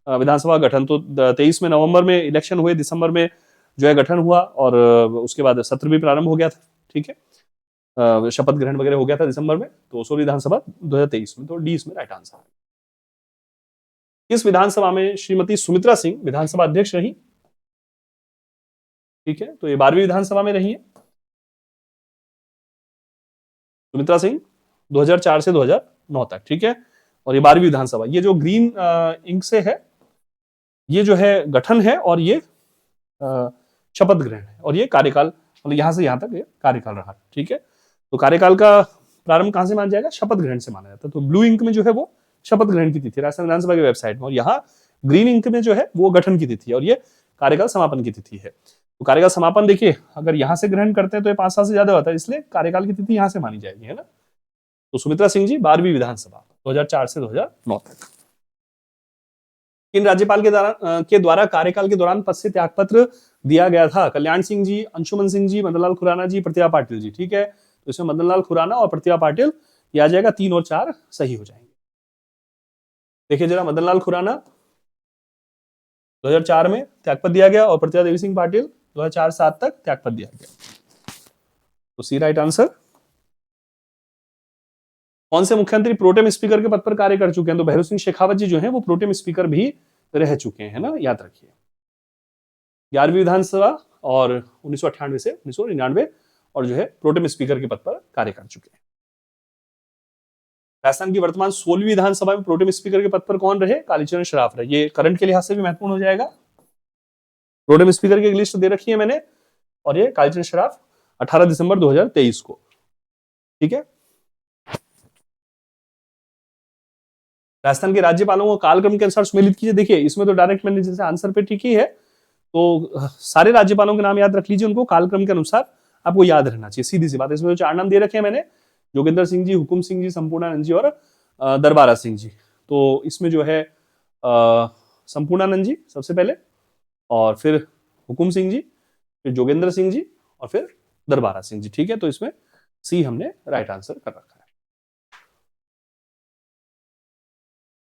विधानसभा गठन, तो 23 में नवंबर में इलेक्शन हुए, दिसंबर में जो है गठन हुआ, और उसके बाद सत्र भी प्रारंभ हो गया था। ठीक है, शपथ ग्रहण वगैरह हो गया था दिसंबर में, तो 16वीं विधानसभा 2023 में, तो डी इसमें राइट आंसर है। इस विधानसभा में श्रीमती सुमित्रा सिंह विधानसभा अध्यक्ष रही। ठीक है, तो ये 12वीं विधानसभा में रही है सुमित्रा सिंह, 2004 से 2009 तक। ठीक है, और ये 12वीं विधानसभा, ये जो ग्रीन इंक से है ये जो है गठन है, और ये शपथ ग्रहण है, और ये कार्यकाल, मतलब यहां से यहां तक ये कार्यकाल रहा। ठीक है, तो कार्यकाल का प्रारंभ कहां से माना जाएगा? शपथ ग्रहण से माना जाता है। तो ब्लू इंक में जो है वो शपथ ग्रहण की तिथि राजस्थान विधानसभा की वेबसाइट में, और यहाँ ग्रीन इंक में जो है वो गठन की तिथि, और ये कार्यकाल समापन की तिथि है। तो कार्यकाल समापन देखिए, अगर यहां से ग्रहण करते हैं तो ये 5 साल से ज्यादा होता है, इसलिए कार्यकाल की तिथि यहां से मानी जाएगी, है ना। तो सुमित्रा सिंह जी 12वीं विधानसभा 2004 से 2009 तक। किन राज्यपाल के द्वारा कार्यकाल के दौरान पद से त्यागपत्र दिया गया था? कल्याण सिंह जी, अंशुमन सिंह जी, मदन लाल खुराना जी, प्रतिभा पाटिल जी। ठीक है, तो इसमें मदन लाल खुराना और प्रतिभा पाटिल ये आ जाएगा, 3 और 4 सही हो जाएंगे। देखिए जरा, मदन लाल खुराना 2004 में त्यागपत्र दिया गया, और प्रतिभा देवी सिंह पाटिल 2004-7 तक त्यागपत्र दिया गया, तो सी राइट आंसर। कौन से मुख्यमंत्री प्रोटेम स्पीकर के पद पर कार्य कर चुके हैं? तो भैरव सिंह शेखावत जी जो हैं वो प्रोटेम स्पीकर भी रह चुके हैं, ना, याद रखिए। 11वीं विधानसभा और 1998 से 1999, और जो है प्रोटेम स्पीकर के पद पर कार्य कर चुके हैं। राजस्थान की वर्तमान 16वीं विधानसभा में प्रोटेम स्पीकर के पद पर कौन रहे? कालीचरण श्राफ रहे। ये करंट के लिहाज से भी महत्वपूर्ण हो जाएगा। प्रोटेम स्पीकर की लिस्ट दे रखी है मैंने, और ये कालीचरण श्राफ 18 दिसंबर 2023 को। ठीक है, राजस्थान के राज्यपालों को कालक्रम के अनुसार सम्मिलित कीजिए। देखिए इसमें तो डायरेक्ट मैंने जैसे आंसर पे ठीक ही है, तो सारे राज्यपालों के नाम याद रख लीजिए, उनको कालक्रम के अनुसार आपको याद रहना चाहिए, सीधी सी बात है। इसमें जो 4 नाम दे रखे हैं मैंने, जोगेंद्र सिंह जी, हुकुम सिंह जी, संपूर्णानंद जी और दरबारा सिंह जी। तो इसमें जो है संपूर्णानंद जी सबसे पहले, और फिर हुकुम सिंह जी, फिर जोगेंद्र सिंह जी, और फिर दरबारा सिंह जी। ठीक है, तो इसमें सी हमने राइट आंसर कर रखा है।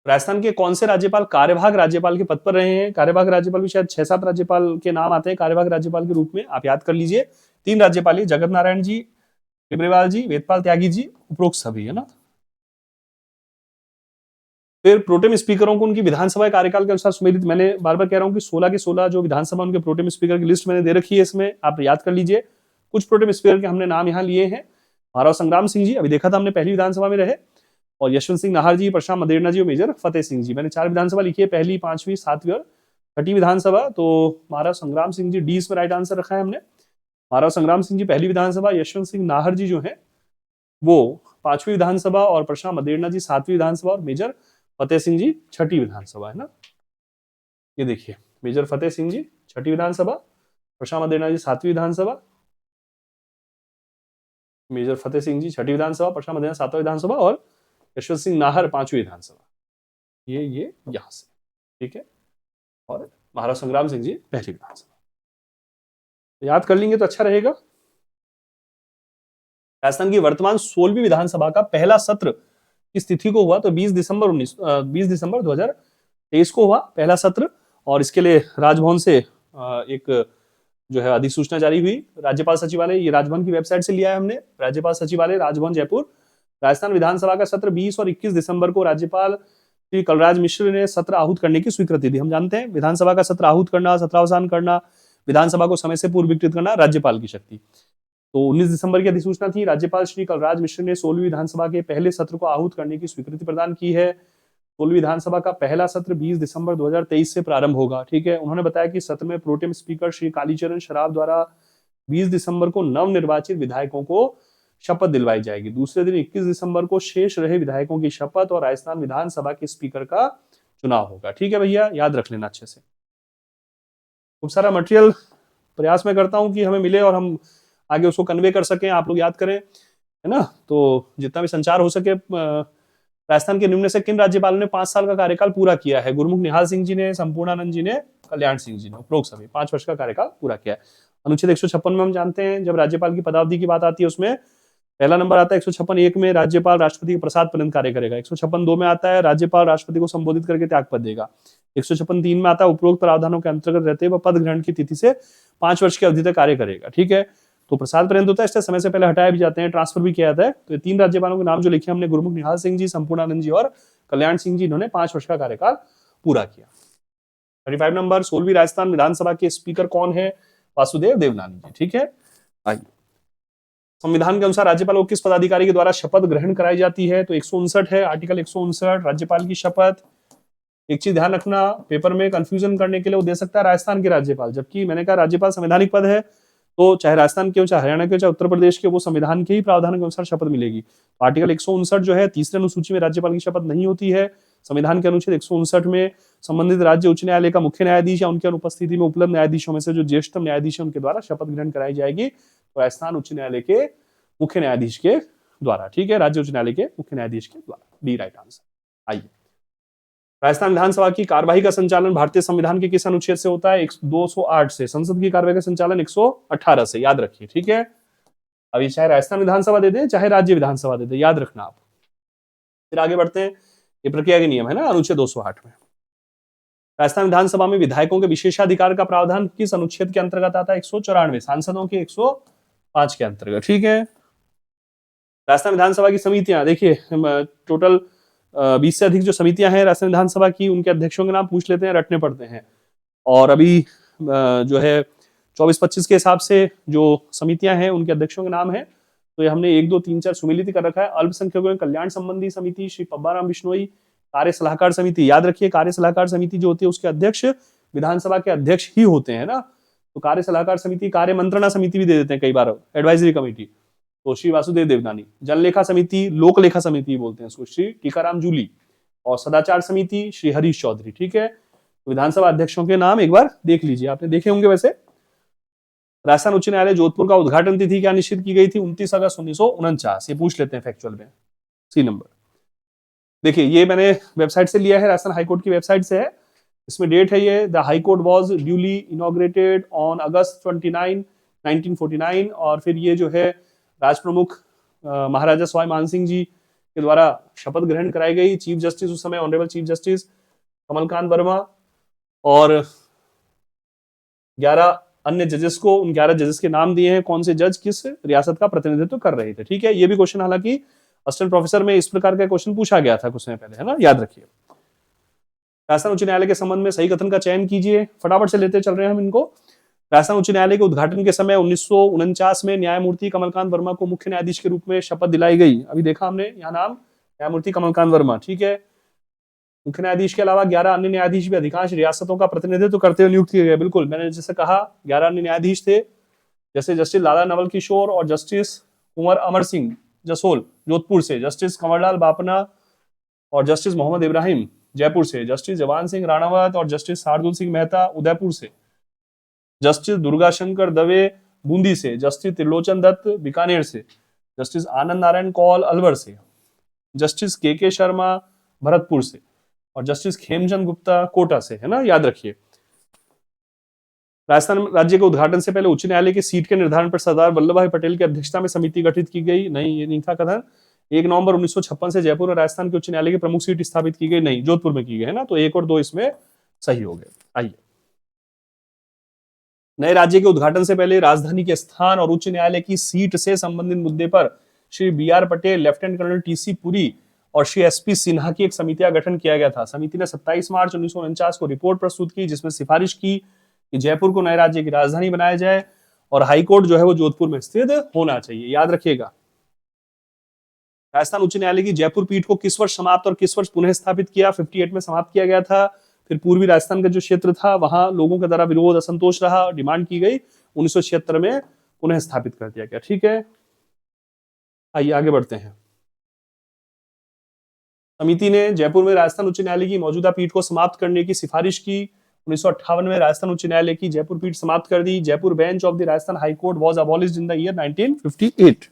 राजस्थान के कौन से राज्यपाल कार्यवाहक राज्यपाल के पद पर रहे हैं? कार्यवाहक राज्यपाल भी शायद 6-7 राज्यपाल के नाम आते हैं कार्यवाहक राज्यपाल के रूप में, आप याद कर लीजिए। 3 राज्यपाल, जगत नारायण जी, टिब्रेवाल जी, वेदपाल त्यागी जी, उपरोक्त सभी, है ना। फिर प्रोटेम स्पीकरों को उनकी विधानसभा कार्यकाल के अनुसार सम्मिलित, मैंने बार बार कह रहा हूं कि 16 के 16 जो विधानसभा उनके प्रोटेम स्पीकर की लिस्ट मैंने दे रखी है, इसमें आप याद कर लीजिए। कुछ प्रोटेम स्पीकर के हमने नाम यहाँ लिए हैं। महाराव संग्राम सिंह जी अभी देखा था हमने, पहली विधानसभा में रहे, और यशवंत सिंह नाहर जी, परशुराम मदेरणा जी और मेजर फतेह सिंह जी। मैंने 4 विधानसभा लिखी है, पहली, 5वीं, 7वीं और छठी विधानसभा। तो महाराव संग्राम सिंह जी डी इसमें राइट आंसर रखा है हमने। महाराव संग्राम सिंह जी पहली विधानसभा, यशवंत सिंह नाहर जी जो है वो 5वीं विधानसभा, और परशुराम मदेरणा जी 7वीं विधानसभा, और मेजर फतेह सिंह जी 6ठी विधानसभा, है ना। ये देखिए, मेजर फतेह सिंह जी 6ठी विधानसभा, परशुराम मदेरणा जी 7वीं विधानसभा, मेजर फतेह सिंह जी 6ठी विधानसभा, परशुराम मदेरणा 7वां विधानसभा, और यशवंत सिंह नाहर 5वीं विधानसभा। ये यहां से, ठीक है, और महाराव संग्राम सिंह जी पहली विधानसभा। तो याद कर लेंगे तो अच्छा रहेगा। राजस्थान की वर्तमान 16वीं विधानसभा का पहला सत्र किस तिथि को हुआ? तो 20 दिसंबर 2023 को हुआ पहला सत्र, और इसके लिए राजभवन से एक जो है अधिसूचना जारी हुई। राज्यपाल सचिवालय, ये राजभवन की वेबसाइट से लिया है हमने, राज्यपाल सचिवालय, राजभवन, जयपुर। राजस्थान विधानसभा का सत्र 20 और 21 दिसंबर को राज्यपाल श्री कलराज मिश्र ने सत्र आहूत करने की स्वीकृति दी। हम जानते हैं विधानसभा का सत्र आहूत करना, सत्रावसान करना, विधानसभा को समय से पूर्व विकृत करना राज्यपाल की शक्ति। तो 19 दिसंबर की अधिसूचना थी। राज्यपाल श्री कलराज मिश्र ने 16वीं विधानसभा के पहले सत्र को आहूत करने की स्वीकृति प्रदान की है। 16वीं विधानसभा का पहला सत्र 20 दिसंबर 2023 से प्रारंभ होगा। ठीक है, उन्होंने बताया कि सत्र में प्रोटेम स्पीकर श्री कालीचरण शराफ द्वारा 20 दिसंबर को नवनिर्वाचित विधायकों को शपथ दिलवाई जाएगी। दूसरे दिन 21 दिसंबर को शेष रहे विधायकों की शपथ और राजस्थान विधानसभा के स्पीकर का चुनाव होगा। ठीक है भैया, याद रख लेना अच्छे से। खूब सारा मटेरियल प्रयास में करता हूं कि हमें मिले और हम आगे उसको कन्वे कर सकें, आप लोग याद करें, है ना। तो जितना भी संचार हो सके। राजस्थान के निम्न से किन राज्यपालों ने 5 साल का कार्यकाल पूरा किया है? गुरमुख निहाल सिंह जी ने, संपूर्णानंद जी ने, कल्याण सिंह जी ने, उपरोक्त सभी 5 वर्ष का कार्यकाल पूरा किया है। अनुच्छेद 156 में हम जानते हैं जब राज्यपाल की पदावधि की बात आती है उसमें पहला नंबर आता है 156(1) में राज्यपाल राष्ट्रपति के प्रसाद पर्यंत कार्य करेगा। 156(2) में आता है राज्यपाल राष्ट्रपति को संबोधित करके त्यागपत्र देगा। 156(3) में आता है उपरोक्त प्रावधानों के अंतर्गत रहते हुए पद ग्रहण की तिथि से 5 वर्ष की अवधि तक कार्य करेगा। ठीक है, तो प्रसाद पर्यंत होता है, इससे समय से पहले हटाए भी जाते हैं, ट्रांसफर भी किया जाता है। तो ये 3 राज्यपालों के नाम जो लिखे हमने, गुरमुख निहाल सिंह जी, संपूर्णानंद जी और कल्याण सिंह जी, इन्होंने 5 वर्ष का कार्यकाल पूरा किया। 35 नंबर, 16वीं राजस्थान विधानसभा के स्पीकर कौन है? वासुदेव देवनानी जी। ठीक है, आइए। संविधान के अनुसार राज्यपाल को किस पदाधिकारी के द्वारा शपथ ग्रहण कराई जाती है? तो 159 है, आर्टिकल 159, राज्यपाल की शपथ। एक चीज ध्यान रखना, पेपर में कंफ्यूजन करने के लिए वो दे सकता है राजस्थान के राज्यपाल, जबकि मैंने कहा राज्यपाल संवैधानिक पद है, तो चाहे राजस्थान के हो, चाहे हरियाणा के हो, चाहे उत्तर प्रदेश के, वो संविधान के ही प्रावधान के अनुसार शपथ मिलेगी। तो आर्टिकल 159 जो है, तीसरे अनुसूची में राज्यपाल की शपथ नहीं होती है। संविधान के अनुच्छेद 159 में संबंधित राज्य उच्च न्यायालय का मुख्य न्यायाधीश या उनकी अनुपस्थिति में उपलब्ध न्यायाधीशों में से जो ज्येष्ठतम न्यायाधीश है उनके द्वारा शपथ ग्रहण कराई जाएगी। तो राजस्थान उच्च न्यायालय के मुख्य न्यायाधीश के द्वारा। ठीक है, राज्य उच्च न्यायालय के मुख्य न्यायाधीश के द्वारा। D right answer. आइए, राजस्थान विधानसभा की कार्यवाही का संचालन भारतीय संविधान के किस अनुच्छेद से होता है? 208 से। संसद की कार्यवाही का संचालन 118 से, याद रखिए। ठीक है, अभी चाहे राजस्थान विधानसभा दे दे, चाहे राज्य विधानसभा दे दे, याद रखना आप। फिर आगे बढ़ते हैं, ये प्रक्रिया के नियम है ना, अनुच्छेद 208 में। राजस्थान विधानसभा में विधायकों के विशेषाधिकार का प्रावधान किस अनुच्छेद के अंतर्गत आता है? 194, सांसदों के 105 के अंतर्गत। ठीक है, राजस्थान विधानसभा की समितियां देखिए, टोटल 20 से अधिक जो समितियां हैं राजस्थान विधानसभा की, उनके अध्यक्षों के नाम पूछ लेते हैं, रटने पड़ते हैं। और अभी जो है 24-25 के हिसाब से जो समितियां हैं उनके अध्यक्षों के नाम है, तो ये हमने 1, 2, 3, 4 सुमेलित कर रखा है। अल्पसंख्यकों के कल्याण संबंधी समिति श्री पब्बाराम बिश्नोई, कार्य सलाहकार समिति, याद रखिए कार्य सलाहकार समिति जो होती है उसके अध्यक्ष विधानसभा के अध्यक्ष ही होते हैं ना। तो कार्य सलाहकार समिति, कार्य मंत्रणा समिति भी दे देते हैं कई बार, एडवाइजरी कमेटी, तो श्री वासुदेव देवनानी। जन लेखा समिति, लोक लेखा समिति बोलते हैं उसको, श्री टीकाराम जूली। और सदाचार समिति श्री हरीश चौधरी। ठीक है, तो विधानसभा अध्यक्षों के नाम एक बार देख लीजिए, आपने देखे होंगे वैसे। राजस्थान उच्च न्यायालय जोधपुर का उद्घाटन तिथि क्या निश्चित की गई थी? 29 अगस्त 1949। ये पूछ लेते हैं फैक्चुअल में, सी नंबर। देखिए, ये मैंने वेबसाइट से लिया है, राजस्थान हाईकोर्ट की वेबसाइट से है। इसमें डेट है ये, the high court was duly inaugurated on August 29, 1949। और फिर ये जो है राज प्रमुख महाराजा सवाई मानसिंह जी के द्वारा शपथ ग्रहण कराई गई। चीफ जस्टिस उस समय honourable chief justice Kamalkant Verma और 11 अन्य जजेस को, उन 11 जजेस के नाम दिए हैं, कौन से जज किस रियासत का प्रतिनिधित्व कर रहे थे। ठीक है, ये भी क्वेश्चन हालांकि असिस्टेंट प्रोफेसर में इस प्रकार का क्वेश्चन पूछा गया था कुछ समय पहले, है ना, याद रखिए। राजस्थान उच्च न्यायालय के संबंध में सही कथन का चयन कीजिए। फटाफट से लेते चल रहे हैं हम इनको। राजस्थान उच्च न्यायालय के उद्घाटन के समय 1949 में न्यायमूर्ति कमलकांत वर्मा को मुख्य न्यायाधीश के रूप में शपथ दिलाई गई। अभी देखा हमने यहाँ नाम, न्यायमूर्ति कमलकांत वर्मा। ठीक है, मुख्य न्यायाधीश के अलावा 11 अन्य न्यायाधीश भी अधिकांश रियासतों का प्रतिनिधित्व करते हुए नियुक्त किए गए। बिल्कुल, मैंने जैसे कहा 11 अन्य न्यायाधीश थे, जैसे जस्टिस लाला नवल किशोर और जस्टिस कुंवर अमर सिंह जसोल जोधपुर से, जस्टिस कंवरलाल बापना और जस्टिस मोहम्मद इब्राहिम जयपुर से, जस्टिस जवान सिंह राणावत और जस्टिस शार्दुल सिंह मेहता उदयपुर से, जस्टिस दुर्गा शंकर दवे बूंदी से, जस्टिस त्रिलोचन दत्त बीकानेर से, जस्टिस आनंद नारायण कौल अलवर से, जस्टिस के शर्मा भरतपुर से और जस्टिस खेमचंद गुप्ता कोटा से, है ना, याद रखिए। राजस्थान राज्य के उद्घाटन से पहले उच्च न्यायालय की सीट के निर्धारण पर सरदार वल्लभ भाई पटेल की अध्यक्षता में समिति गठित की गई। नहीं, ये नहीं था कथन। 1 नवंबर 1956 से जयपुर और राजस्थान के उच्च न्यायालय की प्रमुख सीट स्थापित की गई। नहीं, जोधपुर में की गई, है ना, तो 1 और 2 इसमें सही हो गए। आइए, नए राज्य के उद्घाटन से पहले राजधानी के स्थान और उच्च न्यायालय की सीट से संबंधित मुद्दे पर Shri BR Patel, lieutenant colonel TC Puri और श्री SP सिन्हा की एक समिति का गठन किया गया था। समिति ने 27 मार्च 1949 को रिपोर्ट प्रस्तुत की, जिसमें सिफारिश की कि जयपुर को नए राज्य की राजधानी बनाया जाए और हाई कोर्ट जो है वो जोधपुर में स्थित होना चाहिए, याद रखिएगा। राजस्थान उच्च न्यायालय की जयपुर पीठ को किस वर्ष समाप्त और किस वर्ष पुनः स्थापित किया? 58 में समाप्त किया गया था। फिर पूर्वी राजस्थान का जो क्षेत्र था वहां लोगों के द्वारा विरोध असंतोष रहा, डिमांड की गई, 1976 में पुनः स्थापित कर दिया गया। ठीक है, आइए आगे बढ़ते हैं। समिति ने जयपुर में राजस्थान उच्च न्यायालय की मौजूदा पीठ को समाप्त करने की सिफारिश की। 1958 में राजस्थान उच्च न्यायालय की जयपुर पीठ समाप्त कर दी। Jaipur bench of the Rajasthan high court was abolished in the year 1958।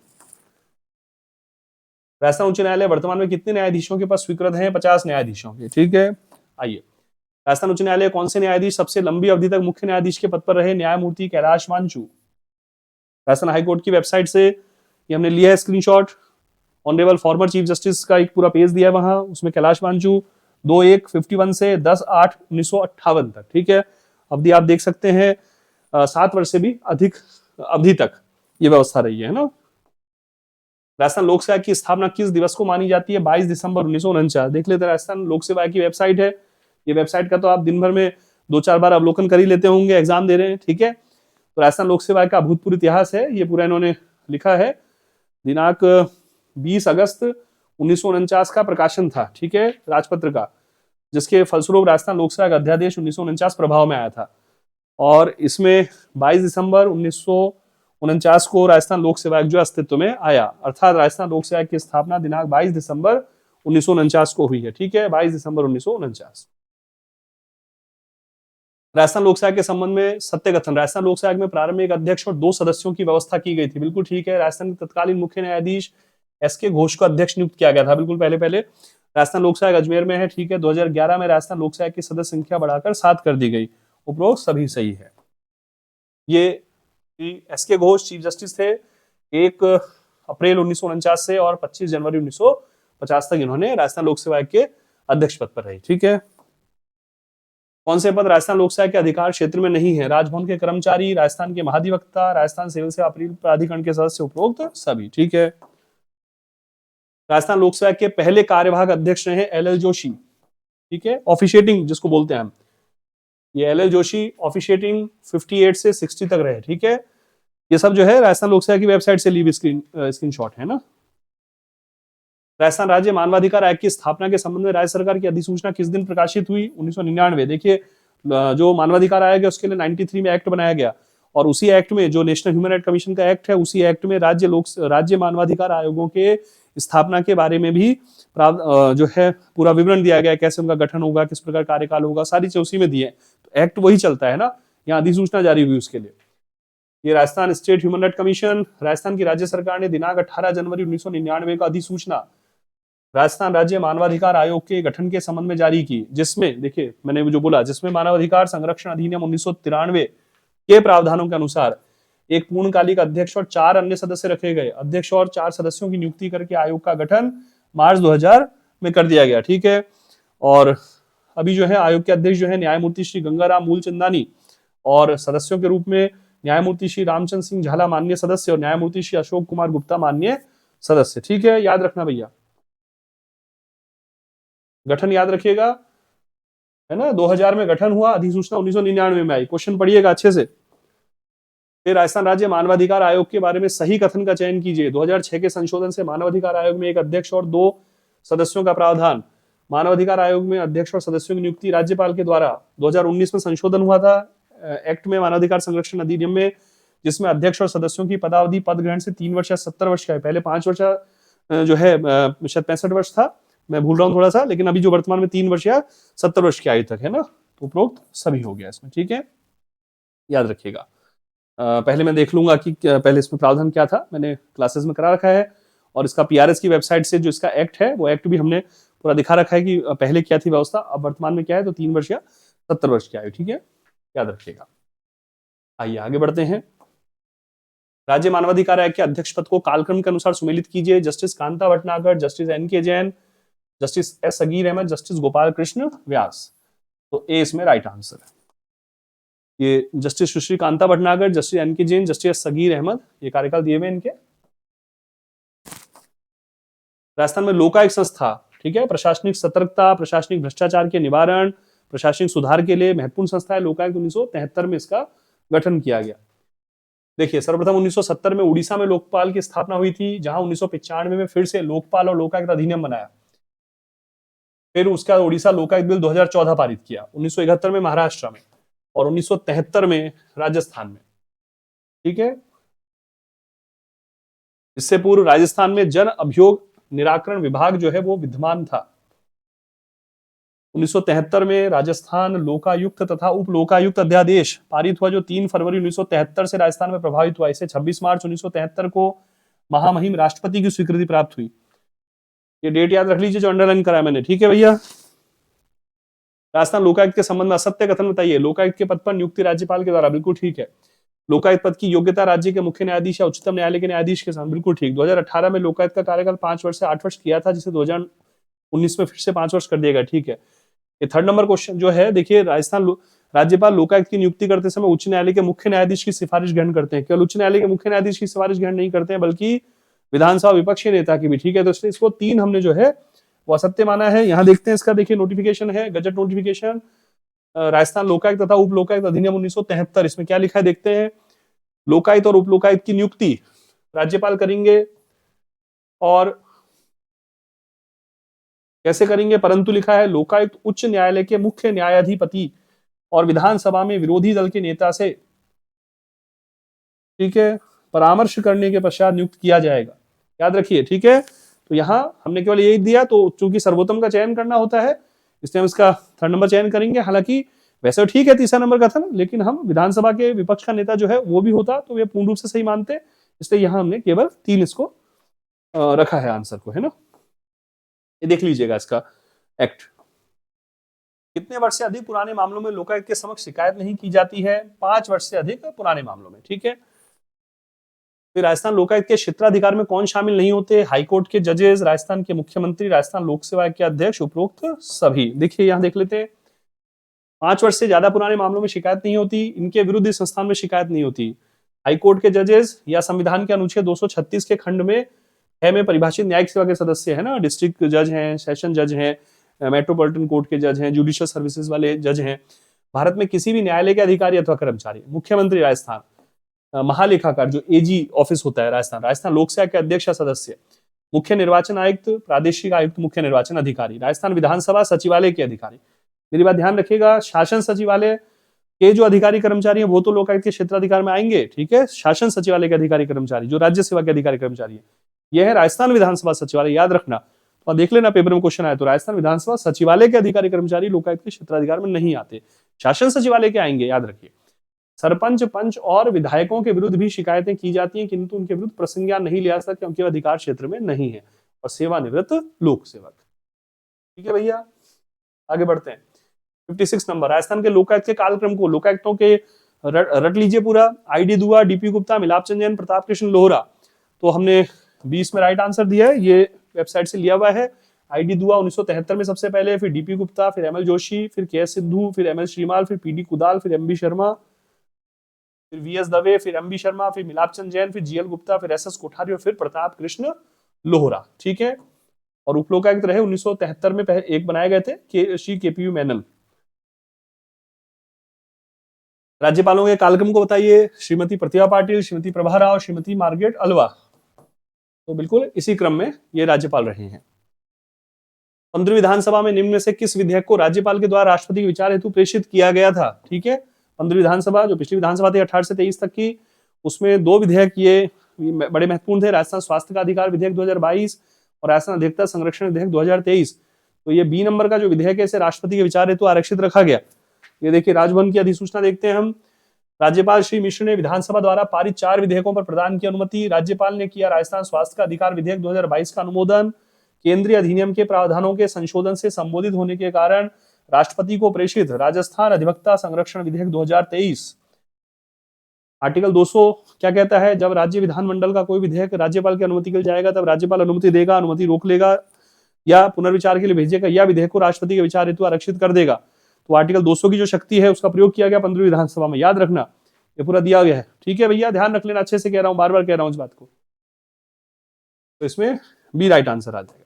Rajasthan उच्च न्यायालय वर्तमान में कितने न्यायाधीशों के पास स्वीकृत हैं? 50 न्यायाधीशों के। ठीक है, आइए। राजस्थान उच्च न्यायालय कौन से न्यायाधीश सबसे लंबी अवधि तक मुख्य न्यायाधीश के पद पर रहे? न्यायमूर्ति कैलाश मांचू। राजस्थान हाईकोर्ट की वेबसाइट से ये हमने लिया है screenshot. Honourable former chief justice का एक पूरा पेज दिया है वहां, उसमें कैलाश मांचू 2/1/51 से 10/8/1958 तक। ठीक है, अवधि आप देख सकते हैं, 7 वर्ष से भी अधिक अवधि तक ये व्यवस्था रही है ना। राजस्थान लोक सेवा की स्थापना किस दिवस को मानी जाती है? 22 दिसंबर 1949। देख लेते हैं, राजस्थान लोक सेवा की वेबसाइट है। ये वेबसाइट का तो आप दिन भर में 2-4 बार अवलोकन कर ही लेते होंगे, एग्जाम दे रहे हैं। ठीक है, तो राजस्थान लोक सेवा का अभूतपूर्व इतिहास है, ये पूरा इन्होंने लिखा है। दिनांक 20 अगस्त 1949 का प्रकाशन था, ठीक है, राजपत्र का, जिसके फलस्वरूप राजस्थान लोक सेवा का अध्यादेश 1949 प्रभाव में आया था। और इसमें 22 दिसंबर 1949 को राजस्थान लोक सेवा आयोग जो अस्तित्व में आया, अर्थात राजस्थान लोक सेवा की स्थापना दिनांक 22 दिसंबर 1949 को हुई है। ठीक है, 22 दिसंबर 1949। राजस्थान लोक सेवा के संबंध में सत्य कथन। राजस्थान लोक सेवा में प्रारंभिक अध्यक्ष और 2 सदस्यों की व्यवस्था की गई थी। बिल्कुल ठीक है, राजस्थान के तत्कालीन मुख्य न्यायाधीश एस.के. घोष को अध्यक्ष नियुक्त किया गया था। बिल्कुल पहले राजस्थान लोक सेवा अजमेर में है। ठीक है, 2011 में राजस्थान लोक सेवा की सदस्य संख्या बढ़ाकर 7 कर दी गई। उपरोक्त सभी सही है। ये एस.के. घोष चीफ जस्टिस थे 1 अप्रैल 1949 से और 25 जनवरी 1950 तक इन्होंने राजस्थान लोक सेवा के अध्यक्ष पद पर रहे। ठीक है, कौन से पद राजस्थान लोक सेवा के अधिकार क्षेत्र में नहीं है? राजभवन के कर्मचारी, राजस्थान के महाधिवक्ता, राजस्थान सिविल सेवा प्राधिकरण के सदस्य, उपरोक्त सभी। ठीक है, राजस्थान लोक सेवा के पहले कार्यवाहक अध्यक्ष रहे एल.एल. जोशी। ठीक है, ऑफिशिएटिंग जिसको बोलते हैं हम, ये एल.एल. जोशी ऑफिशिएटिंग 58 से 60 तक रहे। ठीक है, ये सब जो है राजस्थान लोक सेवा की वेबसाइट से ली हुई स्क्रीनशॉट है ना। राजस्थान राज्य मानवाधिकार आयोग की स्थापना के संबंध में राज्य सरकार की अधिसूचना किस दिन प्रकाशित हुई? 1999। देखिए, जो मानवाधिकार आयोग है उसके लिए 93 में एक्ट बनाया गया, और उसी एक्ट में जो नेशनल ह्यूमन राइट कमीशन का एक्ट है, उसी एक्ट में राज्य मानवाधिकार आयोगों के स्थापना के बारे में भी जो है पूरा विवरण दिया गया है, कैसे उनका गठन होगा, किस प्रकार कार्यकाल होगा, सारी चीजें उसी में दी है। तो एक्ट वही चलता है ना, यहाँ अधिसूचना जारी हुई उसके लिए। ये Rajasthan state human right commission, Rajasthan की राज्य सरकार ने दिनांक 18 जनवरी 1999 का अधिसूचना राजस्थान राज्य मानवाधिकार आयोग के गठन के संबंध में जारी की, जिसमें देखिए मैंने जो बोला, जिसमें मानवाधिकार संरक्षण अधिनियम 1993 के प्रावधानों के अनुसार एक पूर्णकालिक अध्यक्ष और 4 अन्य सदस्य रखे गए। अध्यक्ष और 4 सदस्यों की नियुक्ति करके आयोग का गठन मार्च 2000 में कर दिया गया। ठीक है, और अभी जो है आयोग के अध्यक्ष जो है न्यायमूर्ति श्री गंगाराम मूलचंदानी, और सदस्यों के रूप में न्यायमूर्ति श्री रामचंद्र सिंह झाला माननीय सदस्य और न्यायमूर्ति श्री अशोक कुमार गुप्ता माननीय सदस्य। ठीक है, याद रखना भैया, गठन याद रखिएगा, है ना। 2000 में गठन हुआ, अधिसूचना 1999 में आई। क्वेश्चन पढ़िएगा अच्छे से। फिर राजस्थान राज्य मानवाधिकार आयोग के बारे में सही कथन का चयन कीजिए। 2006 के संशोधन से मानवाधिकार आयोग में एक अध्यक्ष और 2 सदस्यों का प्रावधान। मानवाधिकार आयोग में अध्यक्ष और सदस्यों की नियुक्ति राज्यपाल के द्वारा। 2019 में संशोधन हुआ था एक्ट में, मानवाधिकार संरक्षण अधिनियम में, जिसमें अध्यक्ष और सदस्यों की पदावधि पद ग्रहण से 3 वर्ष या 70 वर्ष का है। पहले 5 वर्ष जो है शायद 65 वर्ष था, मैं भूल रहा हूँ थोड़ा सा, लेकिन अभी जो वर्तमान में 3 वर्ष या 70 वर्ष की आयु तक है ना। तो उपरोक्त सभी हो गया इसमें। ठीक है, याद रखिएगा। पहले मैं देख लूंगा कि पहले इसमें प्रावधान क्या था, मैंने क्लासेस में करा रखा है, और इसका पीआरएस की वेबसाइट से जो इसका एक्ट है वो एक्ट भी हमने पूरा दिखा रखा है कि पहले क्या थी व्यवस्था, अब वर्तमान में क्या है, तो 3 वर्ष या 70 वर्ष की आयु। ठीक है, याद रखिएगा। आइए आगे बढ़ते हैं। राज्य मानवाधिकार आयोग के अध्यक्ष पद को कालक्रम के अनुसार सुमेलित कीजिए। Justice Kanta Bhatnagar, justice N K. Jain, justice S. Sagir Ahmad, justice Gopal Krishna Vyas. तो ए इसमें राइट आंसर है। ये justice Sushri Kanta Bhatnagar, justice N K. Jain, justice S. Sagir Ahmad, ये कार्यकाल दिए हुए इनके। राजस्थान में लोकायुक्त संस्था, ठीक है, प्रशासनिक सतर्कता, प्रशासनिक भ्रष्टाचार के निवारण, प्रशासनिक सुधार के लिए महत्वपूर्ण संस्था है। लोकायुक्त 1973 में इसका गठन किया गया। देखिए, सर्वप्रथम 1970 में उड़ीसा में लोकपाल की स्थापना हुई थी, जहां 1995 में फिर से लोकपाल और लोकायुक्त अधिनियम बनाया। फिर उसका उड़ीसा लोकायुक्त बिल 2014 पारित किया, 1971 में महाराष्ट्र में और 1973 में राजस्थान में। ठीक है, इससे पूर्व राजस्थान में जन अभियोग निराकरण विभाग जो है वो विद्यमान था। 1973 में राजस्थान लोकायुक्त तथा उप लोकायुक्त अध्यादेश पारित हुआ, जो 3 फरवरी 1973 से राजस्थान में प्रभावित हुआ। इसे 26 मार्च 1973 को महामहिम राष्ट्रपति की स्वीकृति प्राप्त हुई। ये डेट याद रख लीजिए जो अंडरलाइन करा मैंने। ठीक है भैया। राजस्थान लोकायुक्त के संबंध में असत्य कथन बताइए। लोकायुक्त के पद पर नियुक्ति राज्यपाल के द्वारा, बिल्कुल ठीक है। लोकायुक्त पद की योग्यता राज्य के मुख्य न्यायाधीश या उच्चतम न्यायालय के न्यायाधीश के साथ, बिल्कुल ठीक। 2018 में लोकायुक्त का कार्यकाल 5 वर्ष से 8 वर्ष किया था, जिसे 2019 में फिर से 5 वर्ष कर दिया गया। ठीक है। ये 3rd नंबर क्वेश्चन जो है, देखिए, राजस्थान राज्यपाल लोकायुक्त की नियुक्ति करते समय उच्च न्यायालय के मुख्य न्यायाधीश की सिफारिश ग्रहण करते हैं। केवल उच्च न्यायालय के मुख्य न्यायाधीश की सिफारिश ग्रहण नहीं करते हैं, बल्कि विधानसभा विपक्षी नेता की भी। ठीक है, तो इसलिए इसको 3 हमने जो है वो असत्य माना है। यहां देखते हैं इसका, देखिए नोटिफिकेशन है, गजट नोटिफिकेशन राजस्थान लोकायुक्त तथा उप लोकायुक्त अधिनियम 1973। इसमें क्या लिखा है देखते हैं। लोकायुक्त और उप लोकायुक्त की नियुक्ति राज्यपाल करेंगे, और कैसे करेंगे, परंतु लिखा है लोकायुक्त उच्च न्यायालय के मुख्य न्यायाधिपति और विधानसभा में विरोधी दल के नेता से, ठीक है, परामर्श करने के पश्चात नियुक्त किया जाएगा। याद रखिए। ठीक है, तो यहां हमने केवल यही दिया, तो चूंकि सर्वोत्तम का चयन करना होता है इसलिए हम इसका 3rd नंबर चयन करेंगे। हालांकि वैसे तो ठीक है 3रा नंबर का था ना, लेकिन हम विधानसभा के विपक्ष का नेता जो है वो भी होता तो वे पूर्ण रूप से सही मानते, इसलिए यहां हमने केवल 3 इसको रखा है आंसर को, है ना। ये देख लीजिएगा इसका एक्ट। कितने वर्ष से अधिक पुराने मामलों में लोकायुक्त के समक्ष शिकायत नहीं की जाती है? 5 वर्ष से अधिक पुराने मामलों में। ठीक है। फिर राजस्थान लोकायुक्त के क्षेत्राधिकार में कौन शामिल नहीं होते? हाईकोर्ट के जजेस, राजस्थान के मुख्यमंत्री, राजस्थान लोक सेवा के अध्यक्ष, उपरोक्त सभी। देखिए यहां देख लेते हैं। 5 वर्ष से ज्यादा पुराने मामलों में शिकायत नहीं होती, इनके विरुद्ध इस संस्थान में शिकायत नहीं होती। हाईकोर्ट के जजेस या संविधान के अनुच्छेद 236 के खंड में परिभाषित न्यायिक सेवा के सदस्य है ना, डिस्ट्रिक्ट जज हैं, सेशन जज हैं, मेट्रोपॉलिटन कोर्ट के जज हैं, जुडिशियल सर्विसेज वाले जज हैं। भारत में किसी भी न्यायालय के अधिकारी अथवा कर्मचारी, मुख्यमंत्री राजस्थान, महालेखाकार जो एजी ऑफिस होता है राजस्थान, राजस्थान लोक सेवा के अध्यक्ष या सदस्य, मुख्य निर्वाचन आयुक्त, प्रादेशिक आयुक्त, मुख्य निर्वाचन अधिकारी, राजस्थान विधानसभा सचिवालय के अधिकारी। मेरी बात ध्यान रखिएगा, शासन सचिवालय के जो अधिकारी कर्मचारी हैं वो तो लोकायुक्त के क्षेत्राधिकार में आएंगे। ठीक है, शासन सचिवालय के अधिकारी कर्मचारी जो राज्य सेवा के अधिकारी कर्मचारी है, यह है राजस्थान विधानसभा सचिवालय। याद रखना, तो देख लेना पेपर में क्वेश्चन आया तो राजस्थान विधानसभा सचिवालय के अधिकारी कर्मचारी लोकायुक्त के क्षेत्राधिकार में नहीं आते, शासन सचिवालय के आएंगे। याद रखिए। सरपंच, पंच और विधायकों के विरुद्ध भी शिकायतें की जाती हैं, किंतु उनके विरुद्ध प्रसंज्ञान नहीं लिया सकता क्योंकि वे अधिकार क्षेत्र में नहीं है, और सेवानिवृत्त लोक सेवक। ठीक है भैया, आगे बढ़ते हैं। 56 नंबर, राजस्थान के लोकायुक्त के कालक्रम को लोकायुक्तों के रट लीजिए पूरा। आईडी दुआ, डीपी गुप्ता, मिलापचंद जैन, प्रताप कृष्ण लोहरा। तो हमने 20 में राइट आंसर दिया है, ये वेबसाइट से लिया हुआ है। आईडी दुआ 1973 में सबसे पहले, फिर डीपी गुप्ता, फिर एमएल जोशी, फिर के एस सिद्धू, फिर एमएल श्रीमाल, फिर पीडी कुदाल, फिर एमबी शर्मा, फिर वीएस दवे, फिर एमबी शर्मा, फिर मिलापचंद जैन, फिर जीएल गुप्ता, फिर एसएस कोठारी और फिर प्रताप कृष्ण लोहरा। ठीक है, और उपलोकायुक्त रहे 1973 में एक बनाए गए थे श्री केपीयू मेनन। राज्यपालों के कालक्रम को बताइए। Shrimati Pratibha Patil, Shrimati Prabha Rao, Shrimati Margaret Alva. तो बिल्कुल इसी क्रम में ये राज्यपाल रहे हैं। 15वीं विधानसभा में निम्न में से किस विधेयक को राज्यपाल के द्वारा राष्ट्रपति के विचार हेतु प्रेषित किया गया था? ठीक है, 15वीं विधानसभा जो पिछली विधानसभा थी 18 से 23 तक की, उसमें 2 विधेयक ये बड़े महत्वपूर्ण थे। राजस्थान स्वास्थ्य का अधिकार विधेयक 2022 और राजस्थान अधिवक्ता संरक्षण विधेयक 2023। तो ये बी नंबर का जो विधेयक है इसे राष्ट्रपति के विचार हेतु आरक्षित रखा गया। ये देखिए, राजभवन की अधिसूचना देखते हैं हम। राज्यपाल श्री मिश्र ने विधानसभा द्वारा पारित 4 विधेयकों पर प्रदान की अनुमति। राज्यपाल ने किया राजस्थान स्वास्थ्य का अधिकार विधेयक 2022 का अनुमोदन। केंद्रीय अधिनियम के प्रावधानों के संशोधन से संबोधित होने के कारण राष्ट्रपति को प्रेषित राजस्थान अधिवक्ता संरक्षण विधेयक 2023। आर्टिकल 200 क्या कहता है? जब राज्य विधानमंडल का कोई विधेयक राज्यपाल की अनुमति के लिए जाएगा तब राज्यपाल अनुमति देगा, अनुमति रोक लेगा या पुनर्विचार के लिए भेजेगा, या विधेयक को राष्ट्रपति के विचार हेतु आरक्षित कर देगा। तो आर्टिकल 200 की जो शक्ति है उसका प्रयोग किया गया 15वीं विधानसभा में। याद रखना, ये पूरा दिया गया है। ठीक है भैया, ध्यान रख लेना, अच्छे से कह रहा हूं, बार बार कह रहा हूं इस बात को। तो इसमें बी राइट आंसर आ जाएगा।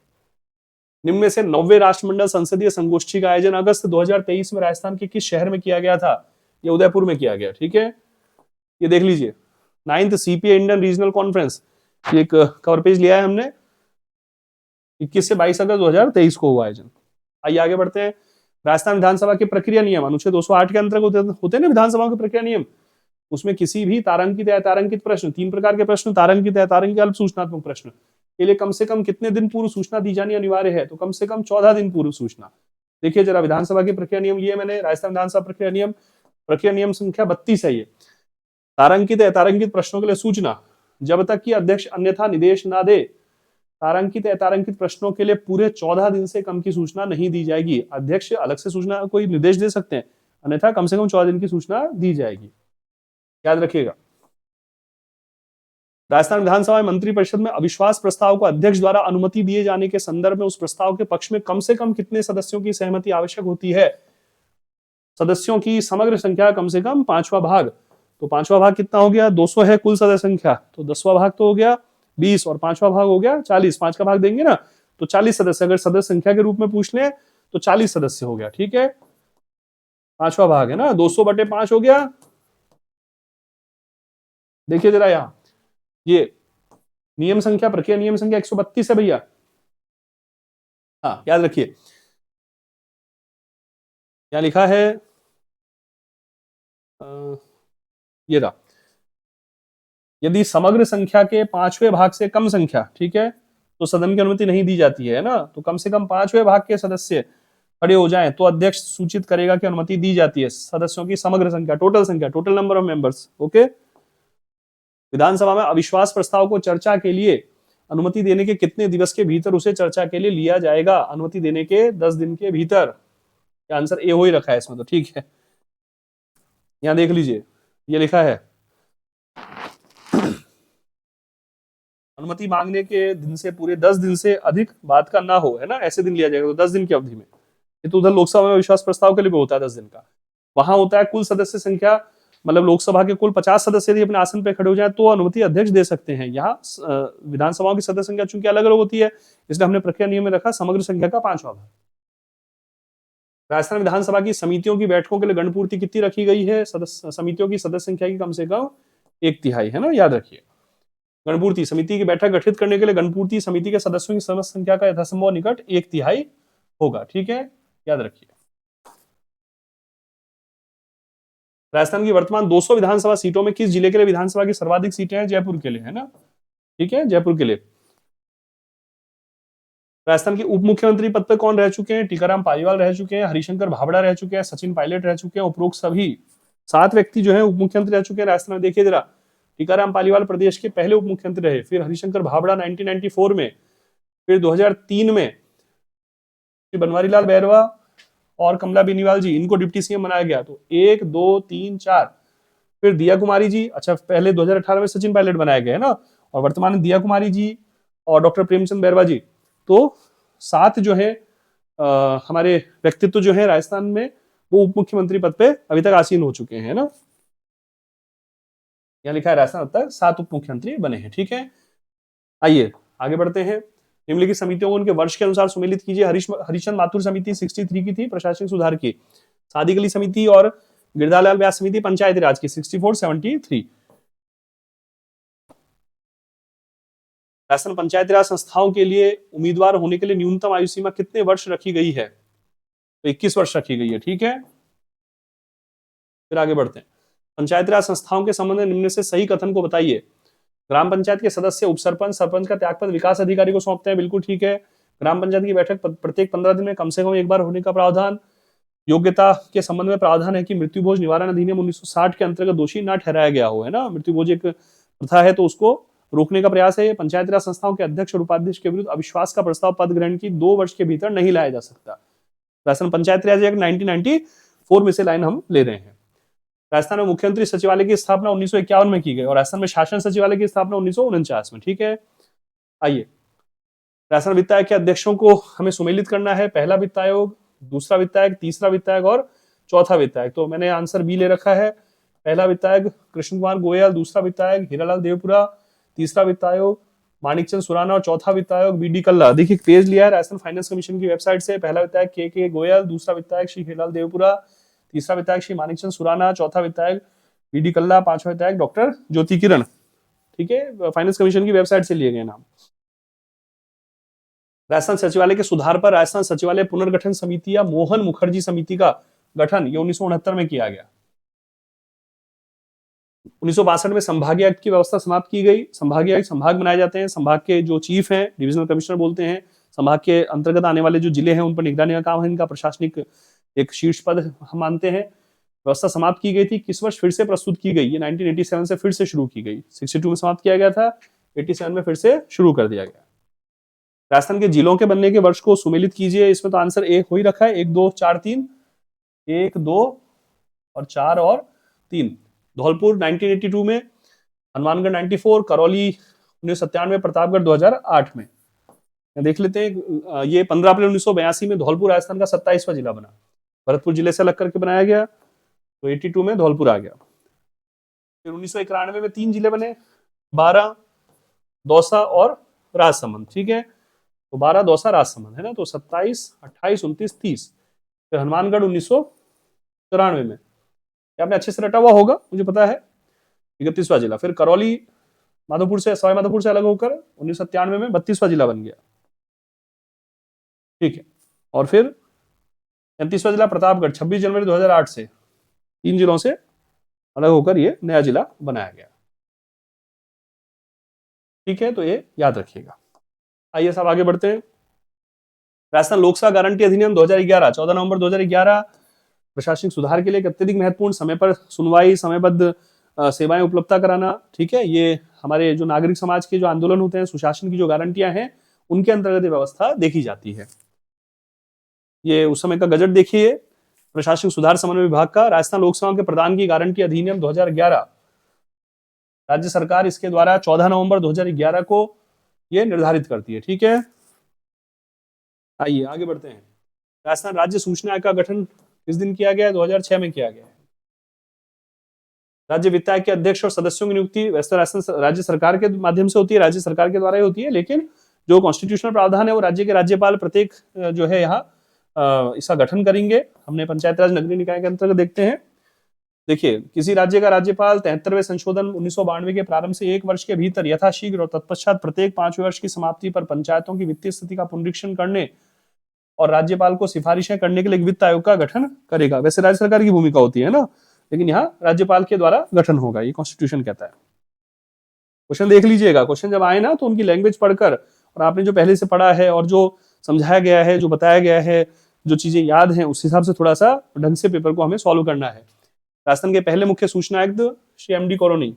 निम्न में से 90वें राष्ट्रमंडल संसदीय संगोष्ठी का आयोजन अगस्त 2023 में राजस्थान के किस शहर में किया गया था? ये उदयपुर में किया गया। ठीक है, ये देख लीजिए, 9th CPA Indian regional conference, एक कवर पेज लिया है हमने, 21 से 22 अगस्त 2023 को हुआ आयोजन। आइए आगे बढ़ते हैं। राजस्थान विधानसभा के प्रक्रिया नियम अनुच्छेद 208 के अंतर्गत होते हैं ना विधानसभा के प्रक्रिया नियम, उसमें किसी भी तारांकित या अतारांकित प्रश्न, 3 प्रकार के प्रश्न, तारांकित या अतारांकित अल्प सूचनात्मक प्रश्न के लिए कम से कम कितने दिन पूर्व सूचना दी जानी अनिवार्य है, तो कम से कम 14 दिन पूर्व सूचना। देखिए जरा विधानसभा की प्रक्रिया नियम लिए मैंने, राजस्थान विधानसभा प्रक्रिया नियम संख्या 32 है ये। तारांकित या तारांकित प्रश्नों के लिए सूचना, जब तक कि अध्यक्ष अन्यथा निर्देश ना दे, तारांकित या तारांकित प्रश्नों के लिए पूरे 14 दिन से कम की सूचना नहीं दी जाएगी। अध्यक्ष अलग से सूचना कोई निर्देश दे सकते हैं, अन्यथा कम से कम 14 दिन की सूचना दी जाएगी, याद रखिएगा। राजस्थान विधानसभा मंत्रिपरिषद में अविश्वास प्रस्ताव को अध्यक्ष द्वारा अनुमति दिए जाने के संदर्भ में उस प्रस्ताव के पक्ष में कम से कम कितने सदस्यों की सहमति आवश्यक होती है? सदस्यों की समग्र संख्या कम से कम 5वां भाग, तो 5वां भाग कितना हो गया? 200 है कुल सदस्य संख्या, तो 10वां भाग तो हो गया 20 और 5वां भाग हो गया 40, 5 का भाग देंगे ना तो 40 सदस्य, अगर सदस्य संख्या के रूप में पूछ लें तो 40 सदस्य हो गया, ठीक है। 5वां भाग है ना, 200/5 हो गया। देखिए जरा यहां ये नियम संख्या, प्रक्रिया नियम संख्या 132 है भैया, हाँ याद रखिए। क्या लिखा है? ये रहा, यदि समग्र संख्या के 5वें भाग से कम संख्या, ठीक है, तो सदन की अनुमति नहीं दी जाती है ना, तो कम से कम 5वें भाग के सदस्य खड़े हो जाएं तो अध्यक्ष सूचित करेगा कि अनुमति दी जाती है। सदस्यों की समग्र संख्या, total number of members, okay. विधानसभा में अविश्वास प्रस्ताव को चर्चा के लिए अनुमति देने के कितने दिवस के भीतर उसे चर्चा के लिए लिया जाएगा? अनुमति देने के 10 दिन के भीतर। आंसर ए हो ही रखा है इसमें, तो ठीक है। यहां देख लीजिए ये लिखा है अनुमति मांगने के दिन से पूरे 10 दिन से अधिक बाद का ना हो, है ना, ऐसे दिन लिया जाएगा, तो 10 दिन की अवधि में। ये तो उधर लोकसभा में विश्वास प्रस्ताव के लिए भी होता है 10 दिन का, वहां होता है कुल सदस्य संख्या, मतलब लोकसभा के कुल 50 सदस्य यदि अपने आसन पर खड़े हो जाए तो अनुमति अध्यक्ष दे सकते हैं। यहाँ विधानसभाओं की सदस्य संख्या चूंकि अलग अलग होती है, इसलिए हमने प्रक्रिया नियम में रखा समग्र संख्या का 5वां भाग। राजस्थान विधानसभा की समितियों की बैठकों के लिए गणपूर्ति कितनी रखी गई है? समितियों की सदस्य संख्या की कम से कम 1/3, है ना, याद रखिए। गणपूर्ति समिति की बैठक गठित करने के लिए गणपूर्ति समिति के सदस्यों की समस्त संख्या का यथासंभव निकट 1/3 होगा, ठीक है, याद रखिए। राजस्थान की वर्तमान 200 विधानसभा सीटों में किस जिले के लिए विधानसभा की सर्वाधिक सीटें हैं? जयपुर के लिए, है ना, ठीक है, जयपुर के लिए। राजस्थान के उप मुख्यमंत्री पद पर कौन रह चुके हैं? टीकाराम पालीवाल रह चुके हैं, हरिशंकर भाबड़ा रह चुके हैं, सचिन पायलट रह चुके हैं। उपरोक्त सभी 7 व्यक्ति जो है उप मुख्यमंत्री रह चुके हैं राजस्थान में। देखिए जरा, टीकाराम पालीवाल प्रदेश के पहले उप मुख्यमंत्री रहे, फिर हरिशंकर भाबड़ा 1994 में, फिर 2003 में बनवारीलाल बैरवा और कमला बेनीवाल जी, इनको डिप्टी सीएम बनाया गया। तो 1 2 3 4, फिर दिया कुमारी जी, अच्छा पहले 2018 में सचिन पायलट बनाया गया है ना, और वर्तमान में दिया कुमारी जी और डॉक्टर प्रेमचंद बैरवा जी। तो 7 जो है हमारे व्यक्तित्व जो है राजस्थान में वो उप मुख्यमंत्री पद पे अभी तक आसीन हो चुके हैं ना। यहाँ लिखा है राजस्थान अब तक 7 उप मुख्यमंत्री बने हैं, ठीक है। आइए आगे बढ़ते हैं। निम्नलिखित समितियों को उनके वर्ष के अनुसार सुमेलित कीजिए। हरिचंद माथुर समिति 63 की थी, प्रशासनिक सुधार की। सादी गली समिति और गिरधारलाल व्यास समिति पंचायती राज की 64-73। राजस्थान पंचायती राज संस्थाओं के लिए उम्मीदवार होने के लिए न्यूनतम आयु सीमा कितने वर्ष रखी गई है? तो 21 वर्ष रखी गई है, ठीक है। फिर आगे बढ़ते हैं। पंचायती राज संस्थाओं के संबंध में निम्न से सही कथन को बताइए। ग्राम पंचायत के सदस्य उप सरपंच सरपंच का त्यागपत्र विकास अधिकारी को सौंपते हैं, बिल्कुल ठीक है। ग्राम पंचायत की बैठक प्रत्येक 15 दिन में कम से कम एक बार होने का प्रावधान। योग्यता के संबंध में प्रावधान है कि मृत्युभोज निवारण अधिनियम 1960 के अंतर्गत दोषी न ठहराया गया हो, है ना। मृत्युभोज एक प्रथा है तो उसको रोकने का प्रयास है। पंचायती राज संस्थाओं के अध्यक्ष और उपाध्यक्ष के विरुद्ध अविश्वास का प्रस्ताव पद ग्रहण की 2 वर्ष के भीतर नहीं लाया जा सकता। राजस्थान पंचायती राज एक्ट 1994 में से लाइन हम ले रहे हैं। राजस्थान में मुख्यमंत्री सचिवालय की स्थापना 1951 में की गई और राजस्थान में शासन सचिवालय की स्थापना 1949 में, ठीक है। आइए, राजस्थान वित्त आयोग के अध्यक्षों को हमें सुमेलित करना है। पहला वित्त आयोग, दूसरा वित्त आयोग, तीसरा वित्त आयोग और चौथा वित्त आयोग। तो मैंने आंसर बी ले रखा है। पहला वित्त आयोग कृष्ण कुमार गोयल, दूसरा वित्त आयोग हीरालाल देवपुरा, तीसरा वित्त आयोग माणिकचंद सुराना और चौथा वित्त आयोग बी.डी. कल्ला। देखिए पेज लिया है राजस्थान फाइनेंस कमीशन की वेबसाइट से। पहला वित्त आयोग के गोयल, दूसरा वित्त आयोग श्री हीरालाल देवपुरा, तीसरा वित्त आयोग श्री माणिकचंद सुराना, चौथा वित्त आयोग बी.डी. कल्ला, पांचवा वित्त आयोग डॉक्टर ज्योति किरण। ठीक है, फाइनेंस कमीशन की वेबसाइट से लिए गए नाम। राजस्थान सचिवालय के सुधार पर राजस्थान सचिवालय पुनर्गठन समिति या मोहन मुखर्जी समिति का गठन ये 1969 में किया गया। 1962 में संभागीय आयुक्त की व्यवस्था समाप्त की गई। संभागीय आयुक्त संभाग बनाए जाते हैं, संभाग के जो चीफ हैं डिविजनल कमिश्नर बोलते हैं, संभाग के अंतर्गत आने वाले जो जिले हैं उन पर निगरानी का काम है, इनका प्रशासनिक एक शीर्ष पद हम मानते हैं। व्यवस्था समाप्त की गई थी, किस वर्ष फिर से प्रस्तुत की गई? ये 1987 से फिर से शुरू की गई। 62 में समाप्त किया गया था, 87 में फिर से शुरू कर दिया गया। राजस्थान के जिलों के बनने के वर्ष को सुमेलित कीजिए। इसमें तो आंसर एक हो ही रखा है, 1 2 4 3, 1 2 और 4 और 3। धौलपुर 1982 में, हनुमानगढ़ 94, करौली 1997, प्रतापगढ़ 2008 में। देख लेते हैं, ये 15 अप्रैल 1982 में धौलपुर राजस्थान का 27वां जिला बना। भरतपुर जिले से अलग करके बनाया गया, तो 82 में धौलपुर आ गया। फिर 1991 में 3 जिले बने, 12, दौसा और राजसमंद। ठीक है, तो 12, दौसा, राजसमंद है ना, तो 27, 28, 29, 30। फिर हनुमानगढ़ 1994 में, आपने अच्छे से रटा हुआ होगा, मुझे पता है, 31वां जिला। फिर करौली माधोपुर से, सवाई माधोपुर से अलग होकर 1997 में 32वां जिला बन गया। ठीक है, और फिर 35वां जिला प्रतापगढ़ 26 जनवरी 2008 से 3 जिलों से अलग होकर ये नया जिला बनाया गया। ठीक है, तो ये याद रखिएगा। आइए साहब आगे बढ़ते हैं। राजस्थान लोकसेवा गारंटी अधिनियम 2011, 14 नवंबर 2011, प्रशासनिक सुधार के लिए अत्यधिक महत्वपूर्ण, समय पर सुनवाई, समयबद्ध सेवाएं उपलब्धता कराना। ठीक है, ये हमारे जो नागरिक समाज के जो आंदोलन होते हैं, सुशासन की जो गारंटियां हैं, उनके अंतर्गत ये व्यवस्था देखी जाती है। ये उस समय का गजट देखिए, प्रशासनिक सुधार समन्वय विभाग का, राजस्थान लोक सेवाओं के प्रदान की गारंटी अधिनियम 2011, राज्य सरकार इसके द्वारा 14 नवंबर 2011 को ये निर्धारित करती है। ठीक है, आइए आगे बढ़ते हैं। राजस्थान राज्य सूचना आयोग का गठन किस दिन किया गया? 2006 में किया गया है। राज्य वित्त आयोग के अध्यक्ष और सदस्यों की नियुक्ति वैसे राजस्थान राज्य सरकार के माध्यम से होती है, राज्य सरकार के द्वारा ही होती है, लेकिन जो कॉन्स्टिट्यूशनल प्रावधान है वो राज्य के राज्यपाल प्रत्येक जो है यहाँ इसका गठन करेंगे। हमने पंचायत राज नगरीय निकाय के अंतर्गत देखते हैं। देखिए, किसी राज्य का राज्यपाल 73वें संशोधन 1992 के प्रारंभ से 1 वर्ष के भीतर यथाशीघ्र और तत्पश्चात प्रत्येक 5वें वर्ष की समाप्ति पर पंचायतों की वित्तीय स्थिति का पुनरीक्षण करने और राज्यपाल को सिफारिशें करने के लिए वित्त आयोग का गठन करेगा। वैसे राज्य सरकार की भूमिका होती है ना, लेकिन यहाँ राज्यपाल के द्वारा गठन होगा, ये कॉन्स्टिट्यूशन कहता है। क्वेश्चन देख लीजिएगा, क्वेश्चन जब आए ना तो उनकी लैंग्वेज पढ़कर और आपने जो पहले से पढ़ा है और जो समझाया गया है, जो बताया गया है, जो चीजें याद हैं, उस हिसाब से थोड़ा सा ढंग से पेपर को हमें सॉल्व करना है। राजस्थान के पहले मुख्य सूचना आयुक्त श्री एम डी कोरोनी।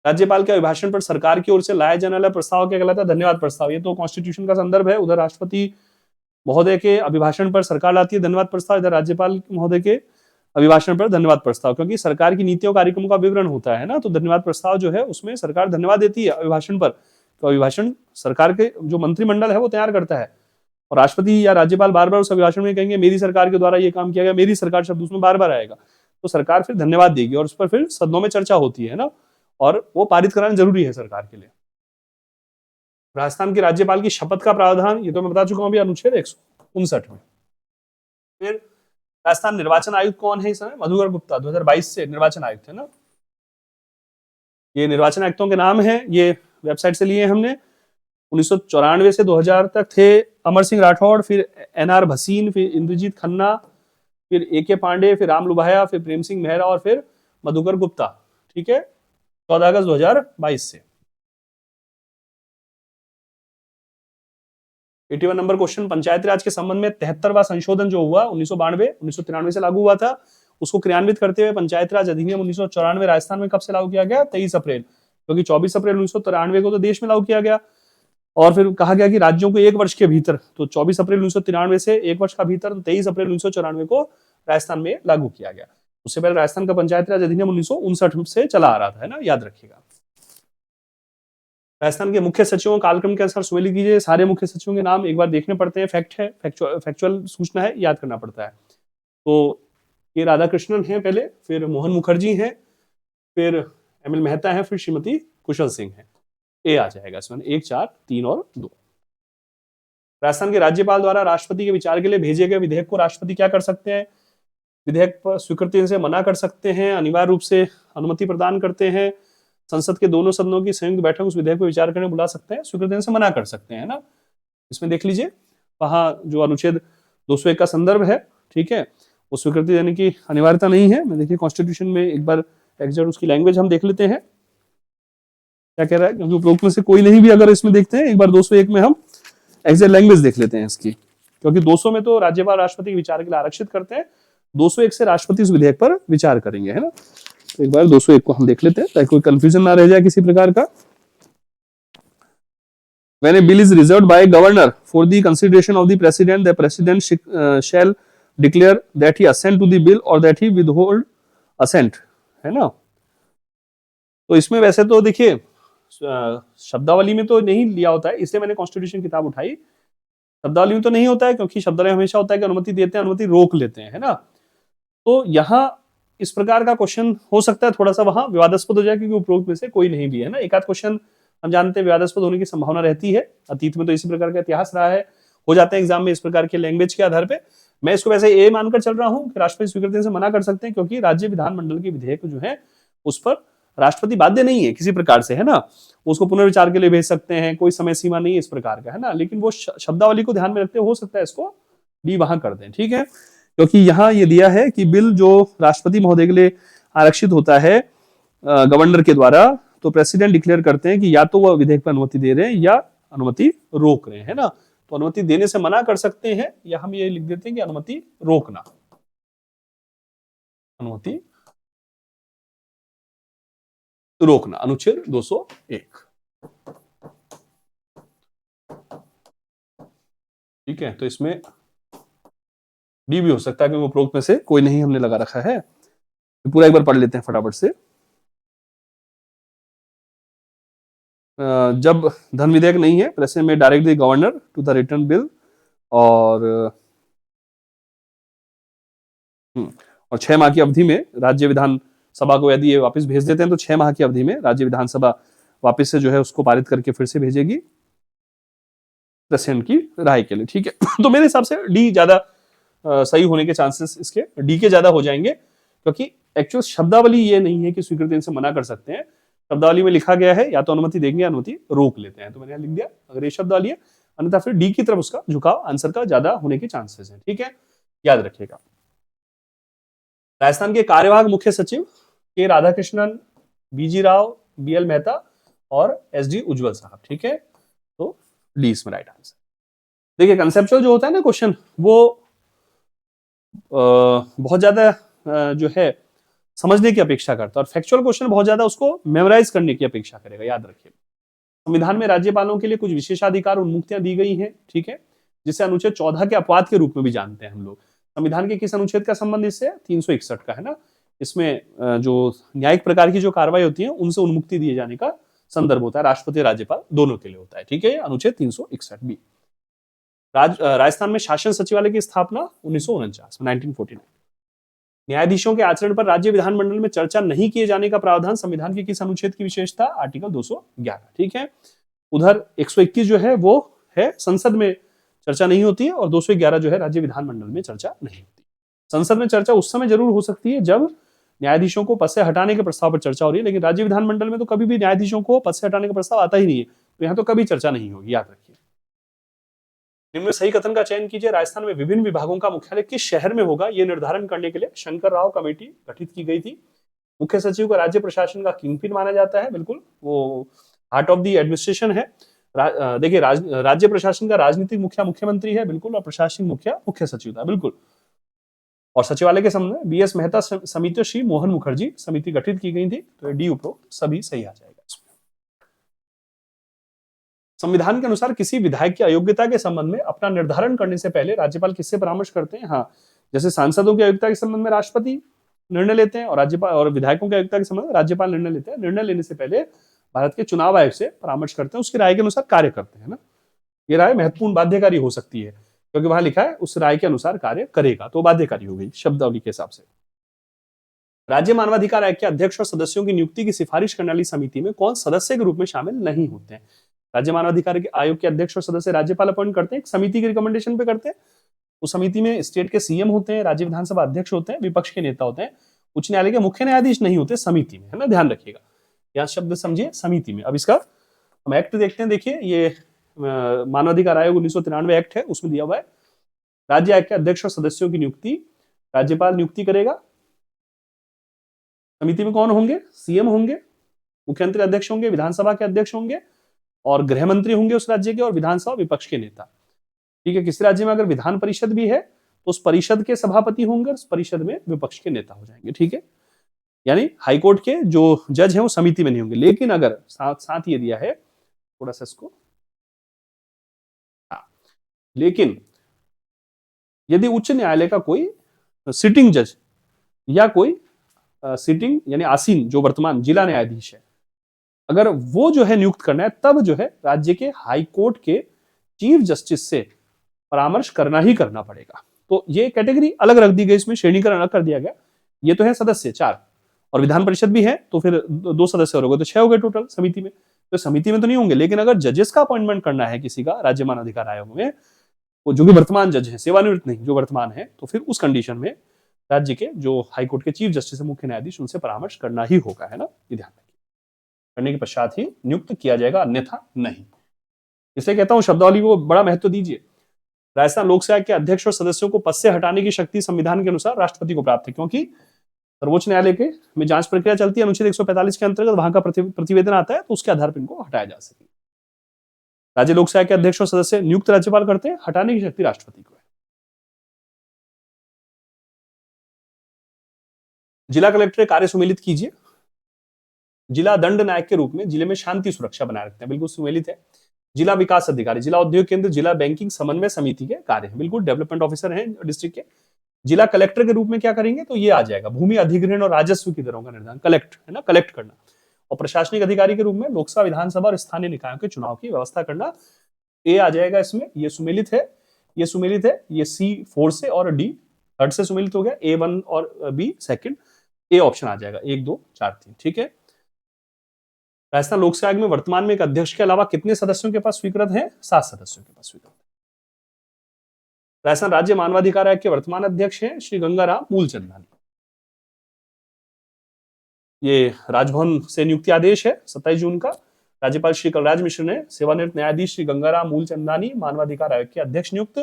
राज्यपाल के अभिभाषण पर सरकार की ओर से लाया जाने वाला प्रस्ताव क्या कहलाता है? धन्यवाद प्रस्ताव। ये तो कॉन्स्टिट्यूशन का संदर्भ है। उधर राष्ट्रपति महोदय के अभिभाषण पर सरकार लाती है धन्यवाद प्रस्ताव, इधर राज्यपाल महोदय के अभिभाषण पर धन्यवाद प्रस्ताव, क्योंकि सरकार की नीतियों कार्यक्रमों का विवरण होता है ना, तो धन्यवाद प्रस्ताव जो है उसमें सरकार धन्यवाद देती है अभिभाषण पर। तो अभिभाषण सरकार के जो मंत्रिमंडल है वो तैयार करता है, और राष्ट्रपति या राज्यपाल बार बार उस अभिभाषण में कहेंगे मेरी सरकार के द्वारा ये काम किया गया, मेरी सरकार शब्द उसमें बार बार आएगा, तो सरकार फिर धन्यवाद देगी और उस पर फिर सदनों में चर्चा होती है ना, और वो पारित कराना जरूरी है सरकार के लिए। राजस्थान के राज्यपाल की शपथ का प्रावधान, ये तो मैं बता चुका हूं अभी, अनुच्छेद 159 में। फिर राजस्थान निर्वाचन आयुक्त कौन है इस समय? मधुकर गुप्ता 2022 से निर्वाचन आयुक्त है ना। ये निर्वाचन आयुक्तों के नाम है, ये वेबसाइट से लिए हमने। 1994 से 2000 तक थे अमर सिंह राठौड़, फिर NR भसीन, फिर इंद्रजीत खन्ना, फिर AK पांडे, फिर राम लुभाया, फिर प्रेम सिंह मेहरा और फिर मधुकर गुप्ता। ठीक है, 14 अगस्त 2022 से। 81 नंबर क्वेश्चन, पंचायती राज के संबंध में 73वां संशोधन जो हुआ 1993 से लागू हुआ था, उसको क्रियान्वित करते हुए पंचायती राज अधिनियम 1994 राजस्थान में कब से लागू किया गया? 23 अप्रैल, क्योंकि 24 अप्रैल 1993 को तो देश में लागू किया गया। और फिर कहा गया कि राज्यों को 1 वर्ष के भीतर, तो 24 अप्रैल 1993 से 1 वर्ष का भीतर, तो 23 अप्रैल 1994 को राजस्थान में लागू किया गया। उससे पहले राजस्थान का पंचायती राज अधिनियम 1959 से चला आ रहा था, है ना, याद रखिएगा। राजस्थान के मुख्य सचिवों कालक्रम के अनुसार सुमेलित कीजिए। सारे मुख्य सचिवों के नाम एक बार देखने पड़ते हैं, फैक्ट है, फैक्चुअल सूचना है, याद करना पड़ता है। तो ये राधाकृष्णन है पहले, फिर मोहन मुखर्जी हैं, फिर ML मेहता है, फिर श्रीमती कुशल सिंह है। ए आ जाएगा इसमें, 1, 4, 3 और 2। राजस्थान के राज्यपाल द्वारा राष्ट्रपति के विचार के लिए भेजे गए विधेयक को राष्ट्रपति क्या कर सकते हैं? विधेयक पर स्वीकृति देने से मना कर सकते हैं, अनिवार्य रूप से अनुमति प्रदान करते हैं, संसद के दोनों सदनों की संयुक्त बैठक उस विधेयक पर विचार करने बुला सकते हैं, स्वीकृति देने से मना कर सकते हैं ना। इसमें देख लीजिए वहां जो अनुच्छेद 201 का संदर्भ है, ठीक है, वो स्वीकृति देने की अनिवार्यता नहीं है। मैं देखिए कॉन्स्टिट्यूशन में एक बार एग्जैक्ट उसकी लैंग्वेज हम देख लेते हैं क्या कह रहा है, क्योंकि उपरोक्त में से कोई नहीं भी अगर इसमें देखते हैं, एक बार 201 में हम एग्जैक्ट लैंग्वेज देख लेते हैं इसकी, क्योंकि 200 में तो राज्यपाल राष्ट्रपति के विचार के लिए आरक्षित करते हैं, 201 से राष्ट्रपति इस विधेयक पर विचार करेंगे, है ना। तो एक बार 201 को हम देख लेते हैं ताकि कोई कंफ्यूजन ना रह जाए किसी प्रकार का। When a bill is reserved by a governor for the consideration of the president shall declare that he assent to the bill or that he withhold assent, है ना। तो इसमें वैसे तो देखिए शब्दावली में तो नहीं लिया होता है, इसलिए मैंने कॉन्स्टिट्यूशन किताब उठाई। शब्दावली में तो नहीं होता है, क्योंकि शब्दावली हमेशा होता है कि अनुमति देते हैं, अनुमति रोक लेते हैं, है ना। तो यहाँ इस प्रकार का क्वेश्चन हो सकता है, थोड़ा सा वहां विवादास्पद हो जाए, क्योंकि उपरोक्त में से कोई नहीं भी है ना। एक आध क्वेश्चन हम जानते हैं विवादास्पद होने की संभावना रहती है, अतीत में तो इसी प्रकार का इतिहास रहा है, हो जाते हैं एग्जाम में इस प्रकार के लैंग्वेज के आधार पे। मैं इसको वैसे ये मानकर चल रहा हूं कि राष्ट्रपति स्वीकृति से मना कर सकते हैं, क्योंकि राज्य विधानमंडल के विधेयक जो है उस पर राष्ट्रपति बाध्य नहीं है किसी प्रकार से, है ना। उसको पुनर्विचार के लिए भेज सकते हैं, कोई समय सीमा नहीं है इस प्रकार का, है ना। लेकिन वो शब्दावली को ध्यान में रखते हो सकता है इसको डी वहां कर दें, ठीक है, क्योंकि यहाँ ये दिया है कि बिल जो राष्ट्रपति महोदय के लिए आरक्षित होता है गवर्नर के द्वारा, तो प्रेसिडेंट डिक्लेयर करते हैं कि या तो वह विधेयक पर अनुमति दे रहे हैं या अनुमति रोक रहे हैं, है ना। तो अनुमति देने से मना कर सकते हैं, या हम ये लिख देते हैं कि अनुमति रोकना, अनुमति रोकना, अनुच्छेद 201, ठीक है। तो इसमें डी भी हो सकता है, क्योंकि उपरोक्त में से कोई नहीं हमने लगा रखा है। पूरा एक बार पढ़ लेते हैं फटाफट से। जब धन विधेयक नहीं है, प्रेसिडेंट में direct the governor to the return bill, और 6 माह की अवधि में राज्य विधानसभा को यदि ये वापस भेज देते हैं, तो 6 माह की अवधि में राज्य विधानसभा वापस से जो है उसको पारित करके फिर से भेजेगी प्रेसिडेंट की राय के लिए, ठीक है। तो मेरे हिसाब से डी ज्यादा सही होने के चांसेस इसके डी के ज्यादा हो जाएंगे, क्योंकि एक्चुअल शब्दावली ये नहीं है कि स्वीकृति इनसे मना कर सकते हैं। शब्दावली में लिखा गया है या तो अनुमति देंगे या अनुमति रोक लेते हैं, तो मैंने लिख दिया अगर ये शब्दावली है, अन्यथा फिर डी की तरफ उसका झुकाव आंसर का ज्यादा होने के चांसेस हैं, ठीक है, याद रखिएगा। राजस्थान के कार्यवाहक मुख्य सचिव के राधाकृष्णन, बीजी राव, बीएल मेहता और एसडी उज्जवल साहब, ठीक है। तो डी इसमें राइट आंसर। देखिए कंसेप्चुअल जो होता है ना क्वेश्चन, वो बहुत ज्यादा जो है समझने की अपेक्षा करता है, और फैक्चुअल क्वेश्चन बहुत ज्यादा उसको मेमोराइज करने की अपेक्षा करेगा, याद रखिए। संविधान में राज्यपालों के लिए कुछ विशेषाधिकार उन्मुक्तियां दी गई हैं, ठीक है, जिसे अनुच्छेद 14 के अपवाद के रूप में भी जानते हैं हम लोग। संविधान के किस अनुच्छेद का संबंध इससे? 361 का, है ना। इसमें जो न्यायिक प्रकार की जो कार्रवाई होती है उनसे उन्मुक्ति दिए जाने का संदर्भ होता है, राष्ट्रपति राज्यपाल दोनों के लिए होता है, ठीक है, अनुच्छेद 361 बी। राजस्थान में शासन सचिवालय की स्थापना 1949 में, 1949। न्यायाधीशों के आचरण पर राज्य विधानमंडल में चर्चा नहीं किए जाने का प्रावधान संविधान के किस अनुच्छेद की विशेषता? आर्टिकल 211, ठीक है। उधर 121 जो है वो है संसद में चर्चा नहीं होती है, और 211 जो है राज्य विधानमंडल में चर्चा नहीं होती। संसद में चर्चा उस समय जरूर हो सकती है जब न्यायाधीशों को पद से हटाने के प्रस्ताव पर चर्चा हो रही है, लेकिन राज्य विधानमंडल में तो कभी भी न्यायाधीशों को पद से हटाने का प्रस्ताव आता ही नहीं है, तो यहाँ तो कभी चर्चा नहीं होगी, याद रखिए। इनमें सही कथन का चयन कीजिए। राजस्थान में विभिन्न विभागों का मुख्यालय किस शहर में होगा, यह निर्धारण करने के लिए शंकर राव कमेटी गठित की गई थी। मुख्य सचिव को राज्य प्रशासन का किंगपिन माना जाता है, बिल्कुल वो हार्ट ऑफ द एडमिनिस्ट्रेशन है। देखिए राज्य प्रशासन का राजनीतिक मुखिया मुख्यमंत्री है, बिल्कुल, और प्रशासनिक मुखिया मुख्य सचिव था, बिल्कुल। और सचिवालय के संबंध में बीएस मेहता समिति, श्री मोहन मुखर्जी समिति गठित की गई थी, तो डी उपरोक्त सभी सही आ जाएगा इसमें। संविधान के अनुसार किसी विधायक की अयोग्यता के संबंध में अपना निर्धारण करने से पहले राज्यपाल किससे परामर्श करते हैं? हाँ, जैसे सांसदों की अयोग्यता के संबंध में राष्ट्रपति निर्णय लेते हैं, और राज्यपाल और विधायकों की अयोग्यता के संबंध में राज्यपाल निर्णय लेते हैं। निर्णय लेने से पहले भारत के चुनाव आयोग से परामर्श करते हैं, उसकी राय के अनुसार कार्य करते हैं ना। ये राय महत्वपूर्ण बाध्यकारी हो सकती है, क्योंकि वहां लिखा है उस राय के अनुसार कार्य करेगा, तो बाध्यकारी हो गई शब्दावली के हिसाब से। राज्य मानवाधिकार आयोग के अध्यक्ष और सदस्यों की नियुक्ति की सिफारिश करने वाली समिति में कौन सदस्य के रूप में शामिल नहीं होते हैं? राज्य मानवाधिकार आयोग के अध्यक्ष और सदस्य राज्यपाल अपॉइंट करते हैं, एक समिति के रिकमेंडेशन पे करते हैं। उस समिति में स्टेट के सीएम होते हैं, राज्य विधानसभा अध्यक्ष होते हैं, विपक्ष के नेता होते हैं, उच्च न्यायालय के मुख्य न्यायाधीश नहीं होते समिति में, है ना, ध्यान रखिएगा, यह शब्द समझिए समिति में। अब इसका हम एक्ट देखते हैं, देखिए ये मानवाधिकार आयोग 1993 एक्ट है, उसमें दिया हुआ है राज्य आयोग के अध्यक्ष और सदस्यों की नियुक्ति राज्यपाल नियुक्ति करेगा। समिति में कौन होंगे? सीएम होंगे, मुख्यमंत्री अध्यक्ष होंगे, विधानसभा के अध्यक्ष होंगे और गृह मंत्री होंगे उस राज्य के, और विधानसभा विपक्ष के नेता। ठीक है, किसी राज्य में अगर विधान परिषद भी है तो उस परिषद के सभापति होंगे, उस परिषद में विपक्ष के नेता हो जाएंगे। ठीक है, यानी हाईकोर्ट के जो जज हैं वो समिति में नहीं होंगे। लेकिन अगर साथ ये दिया है थोड़ा सा इसको, लेकिन यदि उच्च न्यायालय का कोई सिटिंग जज या कोई सिटिंग यानी आसीन जो वर्तमान जिला न्यायाधीश है, अगर वो जो है नियुक्त करना है, तब जो है राज्य के हाई कोर्ट के चीफ जस्टिस से परामर्श करना ही करना पड़ेगा। तो ये कैटेगरी अलग रख दी गई, इसमें श्रेणीकरण अलग कर दिया गया। ये तो है सदस्य 4 और विधान परिषद भी है तो फिर 2 सदस्य और हो गए, तो 6 हो गए टोटल समिति में। तो समिति में तो नहीं होंगे, लेकिन अगर जजेस का अपॉइंटमेंट करना है किसी का राज्य मानवाधिकार आयोग में, वो जो भी वर्तमान जज है, सेवानिवृत्त नहीं, जो वर्तमान है, तो फिर उस कंडीशन में राज्य के जो हाईकोर्ट के चीफ जस्टिस है, मुख्य न्यायाधीश, उनसे परामर्श करना ही होगा, है ना, ये ध्यान रखिए। करने के पश्चात ही नियुक्त किया जाएगा, अन्यथा नहीं। इसलिए कहता हूं शब्दावली को बड़ा महत्व दीजिए। राजस्थान लोक सेवा के अध्यक्ष और सदस्यों को पद से हटाने की शक्ति संविधान के अनुसार राष्ट्रपति को प्राप्त है, क्योंकि सर्वोच्च न्यायालय के में जांच प्रक्रिया चलती है, अनुच्छेद 145 के अंतर्गत वहां का प्रतिवेदन आता है, तो उसके आधार पर इनको हटाया जा सके। राज्य लोक सेवा के अध्यक्ष और सदस्य नियुक्त राज्यपाल करते हैं, हटाने की शक्ति राष्ट्रपति को है। जिला कलेक्टर कार्य सुमेलित कीजिए। जिला दंड नायक के रूप में जिले में शांति सुरक्षा बनाए रखते हैं, बिल्कुल सुमेलित है। जिला विकास अधिकारी, जिला उद्योग केंद्र, जिला बैंकिंग समन्वय समिति के कार्य है, बिल्कुल डेवलपमेंट ऑफिसर हैं डिस्ट्रिक्ट के। जिला कलेक्टर के रूप में क्या करेंगे, तो ये आ जाएगा भूमि अधिग्रहण और राजस्व की दरों का निर्धारण, कलेक्ट है ना, कलेक्ट करना। और प्रशासनिक अधिकारी के रूप में लोकसभा, विधानसभा और स्थानीय निकायों के चुनाव की व्यवस्था करना, ए आ जाएगा इसमें। ये सुमेलित है, ये सुमेलित है, ये सी 4 से और डी 3rd से सुमेलित हो गया, A1 और बी 2nd, ए ऑप्शन आ जाएगा 1 2 4 3। ठीक है, राजस्थान लोक सेवा आयोग में वर्तमान में एक अध्यक्ष के अलावा कितने सदस्यों के पास स्वीकृत है? 7 सदस्यों के पास स्वीकृत है। राजस्थान राज्य मानवाधिकार आयोग के वर्तमान अध्यक्ष हैं श्री गंगाराम मूलचंदानी। ये राजभवन से नियुक्ति आदेश है 27 जून का। राज्यपाल श्री कलराज मिश्र ने सेवानिवृत्त न्यायाधीश श्री गंगाराम मूलचंदानी मानवाधिकार आयोग के अध्यक्ष नियुक्त।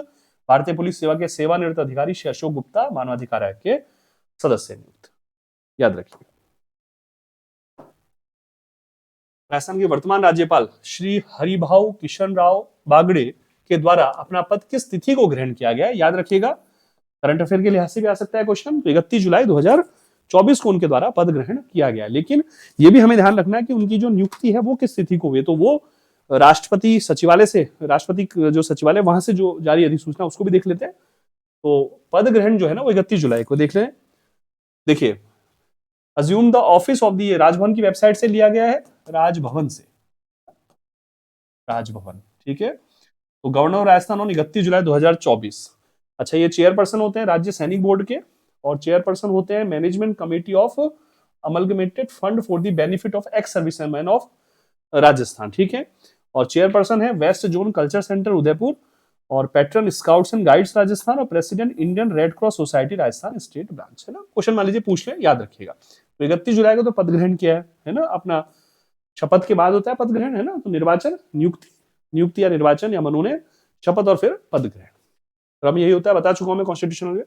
भारतीय पुलिस सेवा के सेवानिवृत्त अधिकारी श्री अशोक गुप्ता मानवाधिकार आयोग के सदस्य नियुक्त। याद रखिए। राजस्थान के वर्तमान राज्यपाल श्री हरिभाऊ किशन राव बागड़े के द्वारा अपना पद किस तिथि को ग्रहण किया गया है? याद रखिएगा, करंट अफेयर के लिहाज से भी आ सकता है क्वेश्चन। 31 जुलाई 2024 को उनके द्वारा पद ग्रहण किया गया, लेकिन यह भी हमें ध्यान रखना है कि उनकी जो नियुक्ति है वो किस तिथि को हुई। तो वो राष्ट्रपति सचिवालय से, राष्ट्रपति जो सचिवालय वहां से जो जारी अधिसूचना उसको भी देख लेते हैं। तो पद ग्रहण जो है ना वो 31 जुलाई को देख लें। देखिए, assume the office of the, Raj Bhavan की वेबसाइट से लिया गया है, राजभवन से, राजभवन। ठीक है, तो गवर्नर ऑफ राजस्थान ऑन 31 जुलाई 2024। अच्छा, ये चेयरपर्सन होते हैं राज्य सैनिक बोर्ड के, और चेयरपर्सन होते हैं management committee of amalgamated fund for the benefit of ex serviceman of Rajasthan. ठीक है, और चेयरपर्सन है west zone culture centre Udaipur, और patron scouts and guides Rajasthan, और president Indian red cross society Rajasthan state branch, है ना। क्वेश्चन मान लीजिए पूछ ले, याद रखिएगा। तो 31 जुलाई को तो पद ग्रहण किया है ना, अपना शपथ के बाद होता है पद ग्रहण, है ना। तो निर्वाचन, नियुक्ति या निर्वाचन या मनोनयन, शपथ और फिर पद ग्रहण। क्रम यही होता है, बता चुका हूं मैं कॉन्स्टिट्यूशनल में।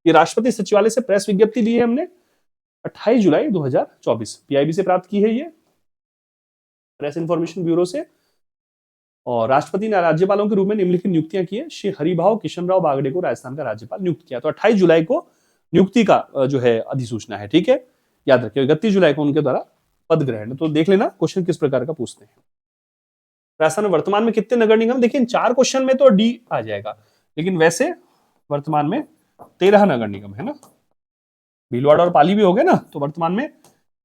ये राष्ट्रपति सचिवालय से प्रेस विज्ञप्ति ली है हमने 28 जुलाई 2024, पीआईबी से प्राप्त की है, ये प्रेस इंफॉर्मेशन ब्यूरो से। और राष्ट्रपति ने राज्यपालों के रूप में निम्नलिखित नियुक्तियां की है। श्री हरिभाऊ किशन राव बागड़े को राजस्थान का राज्यपाल नियुक्त किया। तो 28 जुलाई को नियुक्ति का जो है अधिसूचना है। ठीक है, याद रखिए 31 जुलाई को उनके द्वारा पद ग्रहण। तो देख लेना क्वेश्चन किस प्रकार का पूछते हैं। राजस्थान में वर्तमान में कितने नगर निगम? देखिए 4 क्वेश्चन में तो डी आ जाएगा, लेकिन वैसे वर्तमान में 13 नगर निगम है ना। भीलवाड़ा और पाली भी हो गए ना, तो वर्तमान में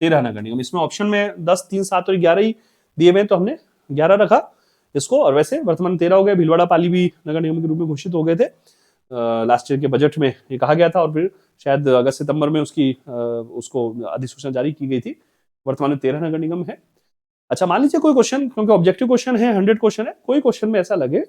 13 नगर निगम। इसमें ऑप्शन में 10, 3, 7 और 11 ही दिए हुए, तो हमने 11 रखा इसको, और वैसे वर्तमान में 13 हो गए। भीलवाड़ा पाली भी नगर निगम के रूप में घोषित हो गए थे, लास्ट ईयर के बजट में ये कहा गया था, और फिर शायद अगस्त सितंबर में उसको अधिसूचना जारी की गई थी। वर्तमान में 13 नगर निगम है। अच्छा, मान लीजिए कोई क्वेश्चन, क्योंकि ऑब्जेक्टिव क्वेश्चन है, 100 क्वेश्चन है, कोई क्वेश्चन में ऐसा लगे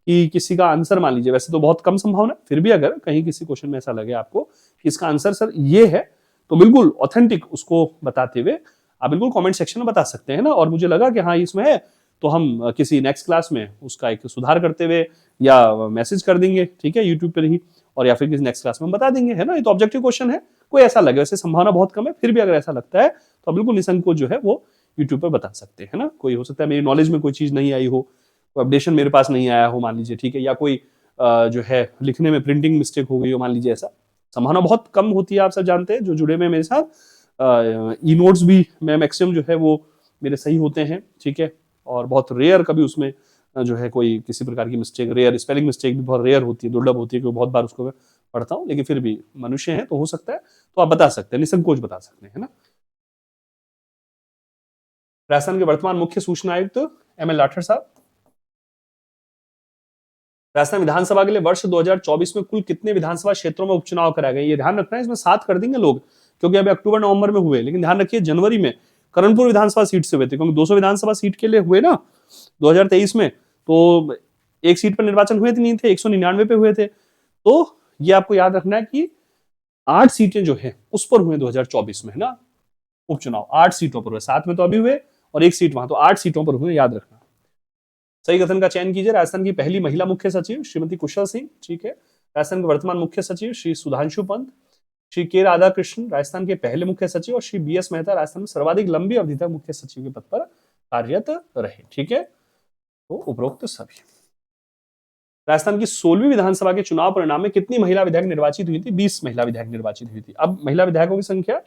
कि किसी का आंसर मान लीजिए, वैसे तो बहुत कम संभावना, फिर भी अगर कहीं किसी क्वेश्चन में ऐसा लगे आपको कि इसका आंसर सर ये है, तो बिल्कुल ऑथेंटिक उसको बताते हुए आप बिल्कुल कमेंट सेक्शन में बता सकते हैं ना। और मुझे लगा कि हाँ इसमें है, तो हम किसी नेक्स्ट क्लास में उसका एक सुधार करते हुए या मैसेज कर देंगे, ठीक है, यूट्यूब पर ही, और या फिर किसी नेक्स्ट क्लास में हम बता देंगे, है ना। ये तो ऑब्जेक्टिव क्वेश्चन है, कोई ऐसा लगे, वैसे संभावना बहुत कम है, फिर भी अगर ऐसा लगता है तो बिल्कुल निसंकोच जो है वो यूट्यूब पर बता सकते हैं ना। कोई हो सकता है मेरी नॉलेज में कोई चीज नहीं आई हो, कोई अपडेशन मेरे पास नहीं आया हो मान लीजिए, ठीक है, या कोई जो है लिखने में प्रिंटिंग मिस्टेक हो गई हो मान लीजिए, ऐसा संभावना बहुत कम होती है, आप सब जानते हैं जो जुड़े हुए मेरे साथ। ई नोट्स भी मैं मैक्सिमम जो है वो मेरे सही होते हैं, ठीक है, और बहुत रेयर कभी उसमें जो है कोई किसी प्रकार की मिस्टेक, रेयर स्पेलिंग मिस्टेक भी बहुत रेयर होती है, दुर्लभ होती है, क्योंकि बहुत बार उसको मैं पढ़ता हूँ, लेकिन फिर भी मनुष्य है तो हो सकता है, तो आप बता सकते हैं, निसंकोच बता सकते हैं, है ना। राजस्थान के वर्तमान मुख्य सूचना आयुक्त एम एल लाठर साहब। राजस्थान विधानसभा के लिए वर्ष 2024 में कुल कितने विधानसभा क्षेत्रों में उपचुनाव कराए गए, ये ध्यान रखना है, इसमें 7 कर देंगे लोग, क्योंकि अभी अक्टूबर नवंबर में हुए, लेकिन ध्यान रखिए जनवरी में करणपुर विधानसभा सीट से हुए थे, क्योंकि 200 विधानसभा सीट के लिए हुए ना 2023 में, तो एक सीट पर निर्वाचन हुए थे नहीं थे, 199 पे हुए थे। तो ये आपको याद रखना है कि 8 सीटें जो है उस पर हुए 2024 में, है ना, उपचुनाव 8 सीटों पर हुए, 7 में तो अभी हुए और 1 सीट वहां, तो 8 सीटों पर हुए, याद रखना। सही कथन का चयन कीजिए। राजस्थान की पहली महिला मुख्य सचिव श्रीमती कुशल सिंह, ठीक है। राजस्थान के वर्तमान मुख्य सचिव श्री सुधांशु पंत, श्री के राधाकृष्णन राजस्थान के पहले मुख्य सचिव, और श्री बी एस मेहता राजस्थान में सर्वाधिक लंबी अवधि तक मुख्य सचिव के पद पर कार्यरत रहे, ठीक है। तो उपरोक्त सभी। राजस्थान की 16वीं विधानसभा के चुनाव परिणाम में कितनी महिला विधायक निर्वाचित हुई थी, 20 महिला विधायक निर्वाचित हुई थी। अब महिला विधायकों की संख्या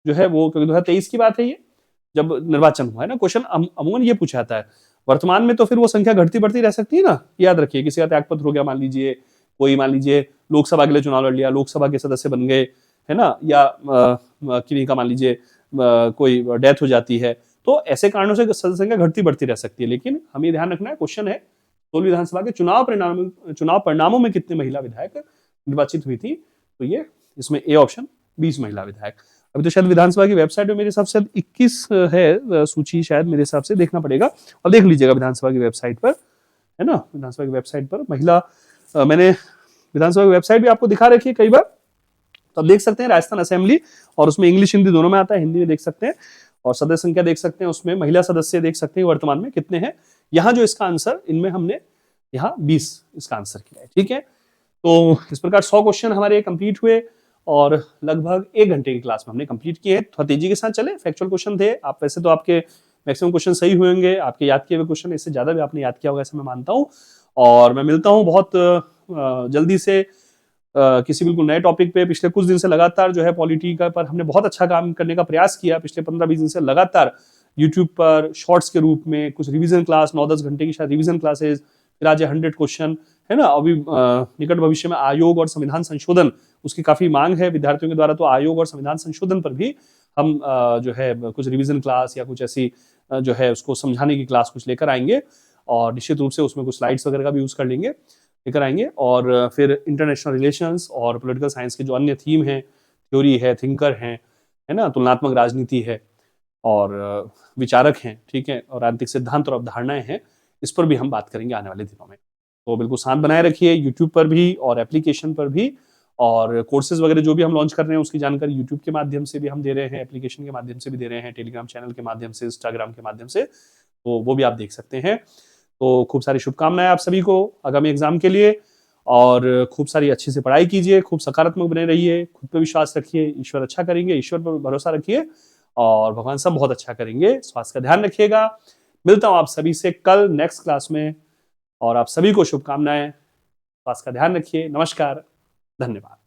जो है वो, क्योंकि 2023 की बात है ये जब निर्वाचन हुआ है ना, क्वेश्चन अमूमन ये पूछा जाता है, वर्तमान में तो फिर वो संख्या घटती बढ़ती रह सकती है ना, याद रखिए, किसी का त्यागपत्र हो गया मान लीजिए, कोई मान लीजिए लोकसभा के लिए चुनाव लड़ लिया, लोकसभा के सदस्य बन गए, है ना, या किन्हीं का मान लीजिए कोई डेथ हो जाती है, तो ऐसे कारणों से सदस्य संख्या घटती बढ़ती रह सकती है, लेकिन हमें ध्यान रखना है, क्वेश्चन है 16वीं विधानसभा के चुनाव परिणामों में कितने महिला विधायक निर्वाचित हुई थी, तो ये इसमें ए ऑप्शन 20 महिला विधायक। अभी तो शायद विधानसभा की वेबसाइट में मेरे हिसाब से 21 है सूची, शायद मेरे हिसाब से देखना पड़ेगा, और देख लीजिएगा विधानसभा की वेबसाइट पर, है ना, विधानसभा की वेबसाइट पर महिला मैंने विधानसभा की वेबसाइट भी आपको दिखा रखी है कई बार, तो आप देख सकते हैं राजस्थान असेंबली, और उसमें इंग्लिश हिंदी दोनों में आता है, हिंदी में देख सकते हैं, और सदस्य संख्या देख सकते हैं, उसमें महिला सदस्य देख सकते हैं वर्तमान में कितने हैं। यहाँ जो इसका आंसर, इनमें हमने यहाँ 20 इसका आंसर किया है, ठीक है। तो इस प्रकार 100 क्वेश्चन हमारे कंप्लीट हुए, और लगभग 1 घंटे की क्लास में हमने कंप्लीट किए। थोड़ा तेजी के साथ चले, फैक्चुअल क्वेश्चन थे, आप वैसे तो आपके मैक्सिमम क्वेश्चन सही हुए होंगे, आपके याद किए हुए क्वेश्चन, इससे ज्यादा भी आपने याद किया होगा ऐसा मैं मानता हूँ। और मैं मिलता हूँ बहुत जल्दी से किसी बिल्कुल नए टॉपिक पे। पिछले कुछ दिन से लगातार जो है पॉलिटी का पर हमने बहुत अच्छा काम करने का प्रयास किया, पिछले 15-20 दिन से लगातार यूट्यूब पर शॉर्ट्स के रूप में कुछ रिवीजन क्लास, 9-10 घंटे की शायद रिवीजन क्लासेस, फिर आज 100 क्वेश्चन, है ना। अभी निकट भविष्य में आयोग और संविधान संशोधन, उसकी काफी मांग है विद्यार्थियों के द्वारा, तो आयोग और संविधान संशोधन पर भी हम जो है कुछ रिवीजन क्लास या कुछ ऐसी जो है उसको समझाने की क्लास कुछ लेकर आएंगे, और निश्चित रूप से उसमें कुछ स्लाइड्स वगैरह का भी यूज कर लेंगे, लेकर आएंगे। और फिर इंटरनेशनल रिलेशंस और पॉलिटिकल साइंस के जो अन्य थीम है, थ्योरी है, थिंकर हैं, है ना, तुलनात्मक राजनीति है, और विचारक हैं, ठीक है, और राजनीतिक सिद्धांत और अवधारणाएं हैं, इस पर भी हम बात करेंगे आने वाले दिनों में। तो बिल्कुल साथ बनाए रखिए, यूट्यूब पर भी और एप्लीकेशन पर भी, और कोर्सेज वगैरह जो भी हम लॉन्च कर रहे हैं उसकी जानकारी यूट्यूब के माध्यम से भी हम दे रहे हैं, एप्लीकेशन के माध्यम से भी दे रहे हैं, टेलीग्राम चैनल के माध्यम से, इंस्टाग्राम के माध्यम से, तो वो भी आप देख सकते हैं। तो खूब सारी शुभकामनाएं आप सभी को आगामी एग्जाम के लिए, और खूब सारी अच्छे से पढ़ाई कीजिए, खूब सकारात्मक बने रहिए, खुद पर विश्वास रखिए, ईश्वर अच्छा करेंगे, ईश्वर पर भरोसा रखिए, और भगवान सब बहुत अच्छा करेंगे। स्वास्थ्य का ध्यान रखिएगा। मिलता हूं आप सभी से कल नेक्स्ट क्लास में, और आप सभी को शुभकामनाएं। स्वास्थ्य का ध्यान रखिए। नमस्कार, धन्यवाद।